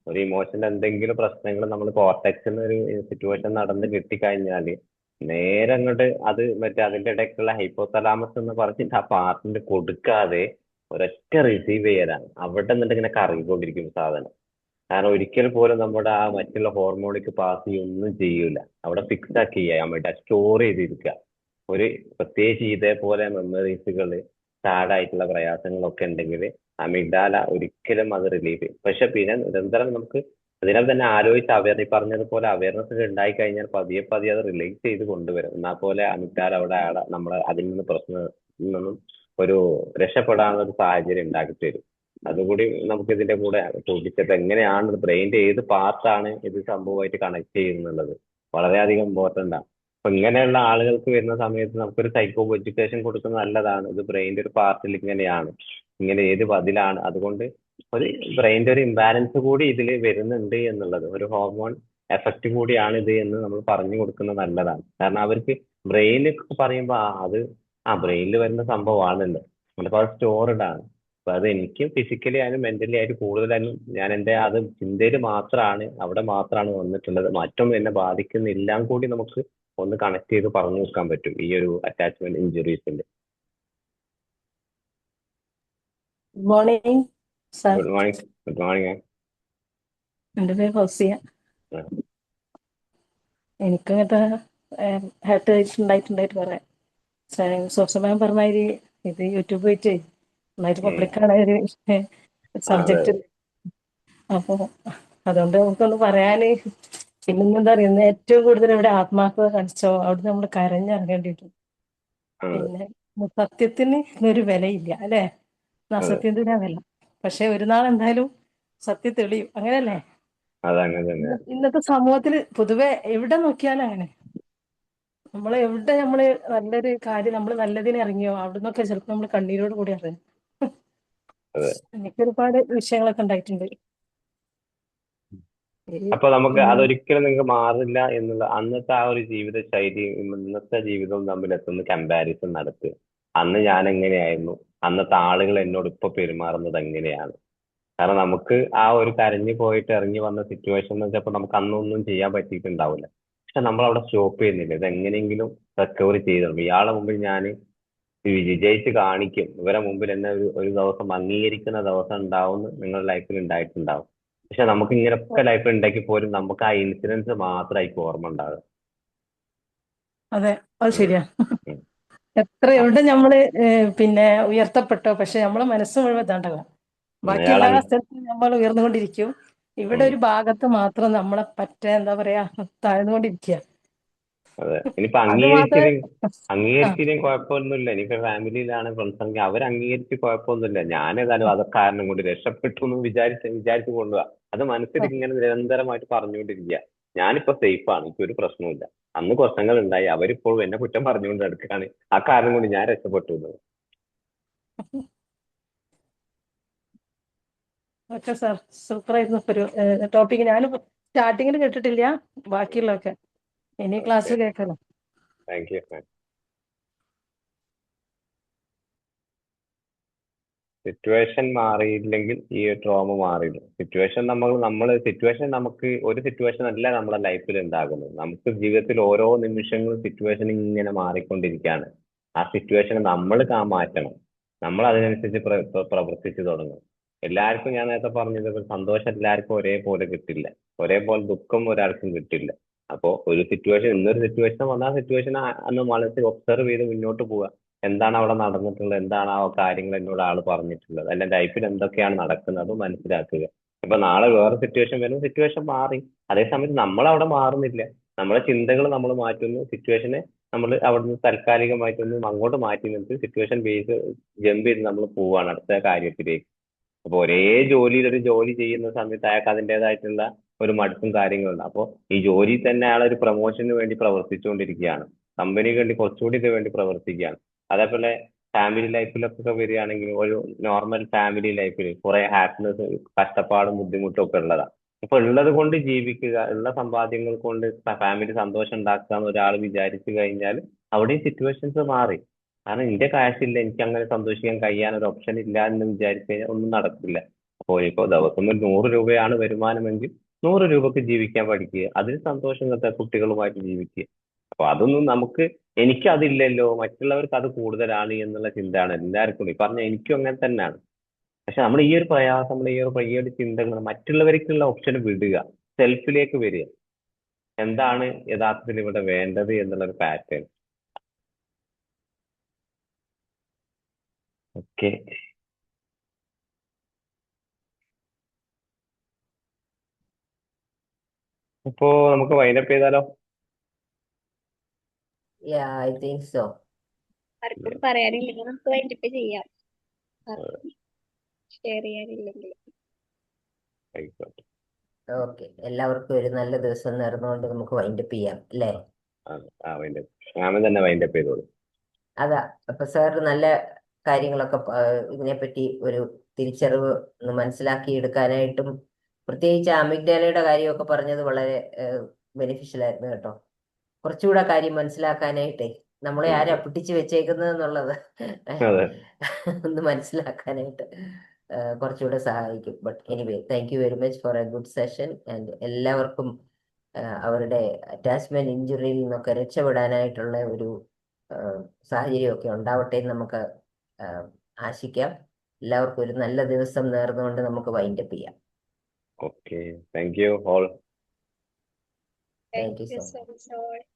ഒരു ഇമോഷന്റെ എന്തെങ്കിലും പ്രശ്നങ്ങൾ നമ്മൾ കോർട്ടെക്സിൽ ഒരു സിറ്റുവേഷൻ നടന്ന് കിട്ടിക്കഴിഞ്ഞാല് നേരെ അങ്ങോട്ട് അത് അതിന്റെ ഇടയ്ക്കുള്ള ഹൈപ്പോതലാമസ് എന്ന് പറഞ്ഞിട്ട് ആ പാർട്ടിന് കൊടുക്കാതെ ഒരൊറ്റ റിസീവ് ചെയ്യലാണ്. അവിടെ നിന്നിട്ട് ഇങ്ങനെ കറങ്ങിക്കൊണ്ടിരിക്കും സാധനം. കാരണം ഒരിക്കൽ പോലും നമ്മുടെ ആ മറ്റുള്ള ഹോർമോണിക്ക് പാസ് ചെയ്യൊന്നും ചെയ്യൂല. അവിടെ ഫിക്സ് ആക്കി ചെയ്യാൻ വേണ്ടി സ്റ്റോർ ചെയ്തിരിക്കുക. ഒരു പ്രത്യേകിച്ച് ഇതേപോലെ മെമ്മറീസുകൾ, സാഡായിട്ടുള്ള പ്രയാസങ്ങളൊക്കെ ഉണ്ടെങ്കിൽ അമിഗ്ഡാല ഒരിക്കലും അത് റിലീഫ് ചെയ്യും. പക്ഷെ പിന്നെ നിരന്തരം നമുക്ക് അതിനാൽ തന്നെ ആലോചിച്ച് പറഞ്ഞതുപോലെ അവയർനെസ് ഉണ്ടായി കഴിഞ്ഞാൽ പതിയെ അത് റിലേറ്റ് ചെയ്ത് കൊണ്ടുവരും. എന്നാൽ പോലെ അമിഗ്ഡാല അവിടെ നമ്മളെ അതിൽ നിന്ന് പ്രശ്നത്തിൽ നിന്നും ഒരു രക്ഷപ്പെടാനുള്ള ഒരു സാഹചര്യം ഉണ്ടാക്കി തരും. അതുകൂടി നമുക്ക് ഇതിന്റെ കൂടെ ചോദിച്ചത് എങ്ങനെയാണ് ബ്രെയിൻ്റെ ഏത് പാർട്ടാണ് ഇത് സംഭവമായിട്ട് കണക്ട് ചെയ്യുന്നുള്ളത് വളരെയധികം ഇമ്പോർട്ടൻ്റ് ആണ്. അപ്പൊ ഇങ്ങനെയുള്ള ആളുകൾക്ക് വരുന്ന സമയത്ത് നമുക്കൊരു സൈക്കോ എഡ്യൂക്കേഷൻ കൊടുക്കുന്നത് നല്ലതാണ്. ഇത് ബ്രെയിൻ്റെ ഒരു പാർട്ടിൽ ഇങ്ങനെയാണ്, ഇങ്ങനെ ഏത് പതിലാണ്, അതുകൊണ്ട് ഒരു ബ്രെയിൻ്റെ ഒരു ഇംബാലൻസ് കൂടി ഇതിൽ വരുന്നുണ്ട് എന്നുള്ളത്, ഒരു ഹോർമോൺ എഫക്റ്റ് കൂടിയാണ് ഇത് എന്ന് നമ്മൾ പറഞ്ഞു കൊടുക്കുന്നത് നല്ലതാണ്. കാരണം അവർക്ക് ബ്രെയിൻ പറയുമ്പോൾ ബ്രെയിനിൽ വരുന്ന സംഭവമാണല്ലോ, നമ്മളിപ്പോൾ അത് സ്റ്റോർഡ് ആണ്. അപ്പൊ അത് എനിക്ക് ഫിസിക്കലി ആയാലും മെന്റലി ആയിട്ട് കൂടുതലായാലും ഞാൻ എൻ്റെ അത് ചിന്തയിൽ മാത്രമാണ്, അവിടെ മാത്രമാണ് വന്നിട്ടുള്ളത്, മറ്റൊന്നും എന്നെ ബാധിക്കുന്നില്ല കൂടി നമുക്ക് ഒന്ന് കണക്ട് ചെയ്ത് പറഞ്ഞു കൊടുക്കാൻ പറ്റും ഈ ഒരു അറ്റാച്ച്മെന്റ് ഇഞ്ചുറീസിന്റെ. Good morning sir. Good morning. Good morning. എൻ്റെ പേര് ഫൗസിയ. എനിക്ക് അങ്ങനത്തെ ഹാർട്ട് ഉണ്ടായിട്ടുണ്ടായിട്ട് പറയാം. സോഫ്റ്റ് മാം പറഞ്ഞാൽ ഇത് യൂട്യൂബ് വെച്ച് നന്നായിട്ട് പബ്ലിക്കാണ് ഒരു സബ്ജക്റ്റ്. അപ്പോൾ അതുകൊണ്ട് നമുക്കൊന്ന് പറയാൻ, പിന്നെന്താ പറയുന്നത്, ഏറ്റവും കൂടുതൽ ഇവിടെ ആത്മാർത്ഥത കാണിച്ചോ അവിടെ നമ്മൾ കരഞ്ഞിറങ്ങേണ്ടിട്ടുണ്ട്. പിന്നെ സത്യത്തിന് ഇന്നൊരു വിലയില്ല അല്ലേ, അസത്യത്തിന് വില. പക്ഷെ ഒരു നാൾ എന്തായാലും സത്യം തെളിയും, അങ്ങനെയല്ലേ? ഇന്നത്തെ സമൂഹത്തിൽ പൊതുവെ എവിടെ നോക്കിയാലും അങ്ങനെ. എവിടെ നമ്മള് നല്ലൊരു കാര്യം നമ്മൾ നല്ലതിന് ഇറങ്ങിയോ അവിടെ നിന്നൊക്കെ ചിലപ്പോൾ നമ്മൾ കണ്ണീരോട് കൂടി അറിയാം. എനിക്ക് ഒരുപാട് വിഷയങ്ങളൊക്കെ ഉണ്ടായിട്ടുണ്ട്. അപ്പൊ നമുക്ക് അതൊരിക്കലും നിങ്ങൾക്ക് മാറില്ല എന്നുള്ള അന്നത്തെ ആ ഒരു ജീവിത ശൈലിയും ഇന്നത്തെ ജീവിതവും തമ്മിൽ എത്തുന്ന കമ്പാരിസൺ നടത്തുക. അന്ന് ഞാൻ എങ്ങനെയായിരുന്നു, അന്നത്തെ ആളുകൾ എന്നോട് ഇപ്പൊ പെരുമാറുന്നത് എങ്ങനെയാണ്. കാരണം നമുക്ക് ആ ഒരു കരഞ്ഞു പോയിട്ട് ഇറങ്ങി വന്ന സിറ്റുവേഷൻ എന്ന് വെച്ചപ്പോൾ നമുക്ക് അന്നൊന്നും ചെയ്യാൻ പറ്റിയിട്ടുണ്ടാവില്ല. പക്ഷെ നമ്മൾ അവിടെ സ്റ്റോപ്പ് ചെയ്യുന്നില്ല, ഇത് എങ്ങനെയെങ്കിലും റിക്കവറി ചെയ്തിടും. ഇയാളെ മുമ്പിൽ ഞാൻ വിജയിച്ച് കാണിക്കും, ഇവരെ മുമ്പിൽ എന്നെ ഒരു ദിവസം അംഗീകരിക്കുന്ന ദിവസം ഉണ്ടാവും നിങ്ങളുടെ ലൈഫിൽ ഉണ്ടായിട്ടുണ്ടാവും. പക്ഷെ നമുക്ക് ഇങ്ങനെയൊക്കെ ലൈഫിൽ ഉണ്ടാക്കി പോലും നമുക്ക് ആ ഇൻസിഡൻസ് മാത്രമായിരിക്കും ഓർമ്മ ഉണ്ടാകുക. അതെ, അത് ശരിയാ. എത്ര എവിടെ നമ്മള് പിന്നെ ഉയർത്തപ്പെട്ടോ, പക്ഷെ നമ്മളെ മനസ്സ് മുഴുവൻ ഇതാണ്ടാകാം. ബാക്കി എല്ലാ സ്ഥലത്തും നമ്മൾ ഉയർന്നുകൊണ്ടിരിക്കും, ഇവിടെ ഒരു ഭാഗത്ത് മാത്രം നമ്മളെ എന്താ പറയാ താഴ്ന്നുകൊണ്ടിരിക്കുക. അതെ, ഇനിയിപ്പോ അംഗീകരിച്ചില്ലെങ്കിൽ കുഴപ്പമൊന്നുമില്ല. ഇനിയിപ്പോ ഫാമിലിയിലാണ് ഫ്രണ്ട്സ് അവർ അംഗീകരിച്ച് കുഴപ്പമൊന്നുമില്ല. ഞാനേതായാലും അതൊക്കെ കാരണം കൊണ്ട് രക്ഷപ്പെട്ടു എന്ന് വിചാരിച്ചു കൊണ്ടുപോവാ. അത് മനസ്സിൽ ഇങ്ങനെ നിരന്തരമായിട്ട് പറഞ്ഞുകൊണ്ടിരിക്കുക, ഞാനിപ്പോ സേഫ് ആണ്, എനിക്കൊരു പ്രശ്നമില്ല. അന്ന് പ്രശ്നങ്ങൾ ഉണ്ടായി, അവരിപ്പോഴും എന്നെ കുറ്റം പറഞ്ഞുകൊണ്ട് എടുക്കുകയാണ്, ആ കാരണം കൊണ്ട് ഞാൻ രക്ഷപ്പെട്ടു എന്ന്. ഓക്കെ സാർ, സൂപ്പർ ആയിരുന്നു ഒരു ടോപ്പിക്. ഞാൻ സ്റ്റാർട്ടിങ്ങിൽ കേട്ടിട്ടില്ല, ബാക്കിയുള്ളതൊക്കെ ഇനി ക്ലാസ്സിൽ കേൾക്കാലോ. Thank you. സിറ്റുവേഷൻ മാറിയില്ലെങ്കിൽ ഈ ട്രോമ മാറിയില്ല. സിറ്റുവേഷൻ സിറ്റുവേഷൻ നമുക്ക് ഒരു സിറ്റുവേഷൻ അല്ല നമ്മുടെ ലൈഫിൽ ഉണ്ടാകുന്നത്. നമുക്ക് ജീവിതത്തിൽ ഓരോ നിമിഷങ്ങളും സിറ്റുവേഷൻ ഇങ്ങനെ മാറിക്കൊണ്ടിരിക്കുകയാണ്. ആ സിറ്റുവേഷൻ നമ്മൾ മാറ്റണം, നമ്മൾ അതിനനുസരിച്ച് പ്രവർത്തിച്ചു തുടങ്ങും. എല്ലാവർക്കും ഞാൻ നേരത്തെ പറഞ്ഞത് സന്തോഷം എല്ലാവർക്കും ഒരേപോലെ കിട്ടില്ല, ഒരേപോലെ ദുഃഖം ഒരാൾക്കും കിട്ടില്ല. അപ്പോൾ ഒരു സിറ്റുവേഷൻ, ഇന്നൊരു സിറ്റുവേഷൻ വന്നാൽ ആ സിറ്റുവേഷൻ അന്ന് മനസ്സിൽ ഒബ്സർവ് ചെയ്ത് മുന്നോട്ട് പോവുക. എന്താണ് അവിടെ നടന്നിട്ടുള്ളത്, എന്താണ് ആ കാര്യങ്ങൾ എന്നോട് ആള് പറഞ്ഞിട്ടുള്ളത്, അല്ല ലൈഫിൽ എന്തൊക്കെയാണ് നടക്കുന്നത് അത് മനസ്സിലാക്കുക. ഇപ്പൊ നാളെ വേറെ സിറ്റുവേഷൻ വരുന്ന സിറ്റുവേഷൻ മാറി, അതേസമയത്ത് നമ്മൾ അവിടെ മാറുന്നില്ല. നമ്മളെ ചിന്തകൾ നമ്മൾ മാറ്റുന്നു, സിറ്റുവേഷനെ നമ്മൾ അവിടുന്ന് താൽക്കാലികമായിട്ടൊന്നും അങ്ങോട്ട് മാറ്റി നിർത്തി സിറ്റുവേഷൻ ബേസ് ജമ്പ് ചെയ്ത് നമ്മൾ പോവാണ് അടുത്ത കാര്യത്തിലേക്ക്. അപ്പൊ ഒരേ ജോലിയിൽ ഒരു ജോലി ചെയ്യുന്ന സമയത്ത് അയാൾക്ക് അതിൻ്റെതായിട്ടുള്ള ഒരു മടുപ്പും കാര്യങ്ങളുണ്ട്. അപ്പോൾ ഈ ജോലിയിൽ തന്നെ അയാൾ ഒരു പ്രൊമോഷന് വേണ്ടി പ്രവർത്തിച്ചുകൊണ്ടിരിക്കുകയാണ്, കമ്പനിക്ക് വേണ്ടി കുറച്ചുകൂടി ഇത് വേണ്ടി പ്രവർത്തിക്കുകയാണ്. അതേപോലെ ഫാമിലി ലൈഫിലൊക്കെ വരികയാണെങ്കിൽ ഒരു നോർമൽ ഫാമിലി ലൈഫിൽ കുറെ ഹാപ്പിനെസ്, കഷ്ടപ്പാടും ബുദ്ധിമുട്ടും ഒക്കെ ഉള്ളതാണ്. അപ്പൊ ഉള്ളത് കൊണ്ട് ജീവിക്കുക, ഉള്ള സമ്പാദ്യങ്ങൾ കൊണ്ട് ഫാമിലി സന്തോഷം ഉണ്ടാക്കുക എന്ന് ഒരാൾ വിചാരിച്ചു കഴിഞ്ഞാൽ അവിടെയും സിറ്റുവേഷൻസ് മാറി. കാരണം എന്റെ കാശില്ല, എനിക്ക് അങ്ങനെ സന്തോഷിക്കാൻ കഴിയാൻ ഒരു ഓപ്ഷൻ ഇല്ല എന്ന് വിചാരിച്ചു കഴിഞ്ഞാൽ ഒന്നും നടക്കില്ല. അപ്പോൾ ഇപ്പോൾ ദിവസം ഒരു 100 രൂപയാണ് വരുമാനമെങ്കിൽ 100 രൂപക്ക് ജീവിക്കാൻ പഠിക്കുക, അതിൽ സന്തോഷം കണ്ടെത്തുക, കുട്ടികളുമായിട്ട് ജീവിക്കുക. അപ്പൊ അതൊന്നും നമുക്ക്, എനിക്ക് അതില്ലല്ലോ, മറ്റുള്ളവർക്ക് അത് കൂടുതലാണ് എന്നുള്ള ചിന്തയാണ് എല്ലാവർക്കും. ഈ പറഞ്ഞ എനിക്കും അങ്ങനെ തന്നെയാണ്. പക്ഷെ നമ്മൾ ഈ ഒരു പ്രയാസം, നമ്മൾ ഈ ഒരു ചിന്തകൾ മറ്റുള്ളവർക്കുള്ള ഓപ്ഷൻ വിടുക, സെൽഫിലേക്ക് വരിക. എന്താണ് യഥാർത്ഥത്തിൽ ഇവിടെ വേണ്ടത് എന്നുള്ളൊരു പാറ്റേൺ. ഓക്കെ, ഇപ്പോ നമുക്ക് വൈൻഡപ്പ് ചെയ്താലോ? I think so. ആർക്കും പറയാനില്ലെങ്കിൽ നമുക്ക് വൈൻഡപ്പ് ചെയ്യാം, ഷെയർ ചെയ്യാനില്ലെങ്കിൽ. ആയിക്കോട്ടെ. ഓക്കെ, എല്ലാവർക്കും ഒരു നല്ല ദിവസം നേർന്നുകൊണ്ട് നമുക്ക് വൈൻഡപ്പ് ചെയ്യാം അല്ലേ? വൈൻഡപ്പ് മാമൻ തന്നെ വൈൻഡപ്പ് ചെയ്തോളൂ. അതാ അപ്പൊ സാർ നല്ല കാര്യങ്ങളൊക്കെ ഇതിനെപ്പറ്റി ഒരു തിരിച്ചറിവ് ഒന്ന് മനസ്സിലാക്കി എടുക്കാനായിട്ടും പ്രത്യേകിച്ച് അമിഗ്ഡാലയുടെ കാര്യമൊക്കെ പറഞ്ഞത് വളരെ ബെനിഫിഷ്യൽ ആയിരുന്നു കേട്ടോ. കുറച്ചുകൂടെ കാര്യം മനസ്സിലാക്കാനായിട്ടേ നമ്മളെ ആരാ പിടിച്ചു വെച്ചേക്കുന്നത് എന്നുള്ളത് അതെ. ഒന്ന് മനസ്സിലാക്കാനായിട്ട് കുറച്ചുകൂടെ സഹായിക്കും. But anyway thank you very much for A good session. And എല്ലാവർക്കും അവരുടെ അറ്റാച്ച്മെന്റ് ഇഞ്ചുറിയിൽ നിന്നൊക്കെ രക്ഷപ്പെടാനായിട്ടുള്ള ഒരു സാഹചര്യമൊക്കെ ഉണ്ടാവട്ടെ എന്ന് നമുക്ക് ആശിക്കാം. എല്ലാവർക്കും ഒരു നല്ല ദിവസം നേർന്നുകൊണ്ട് നമുക്ക് വൈൻഡപ്പ് ചെയ്യാം. Okay, thank you all. Thank you Thank you so much. so much.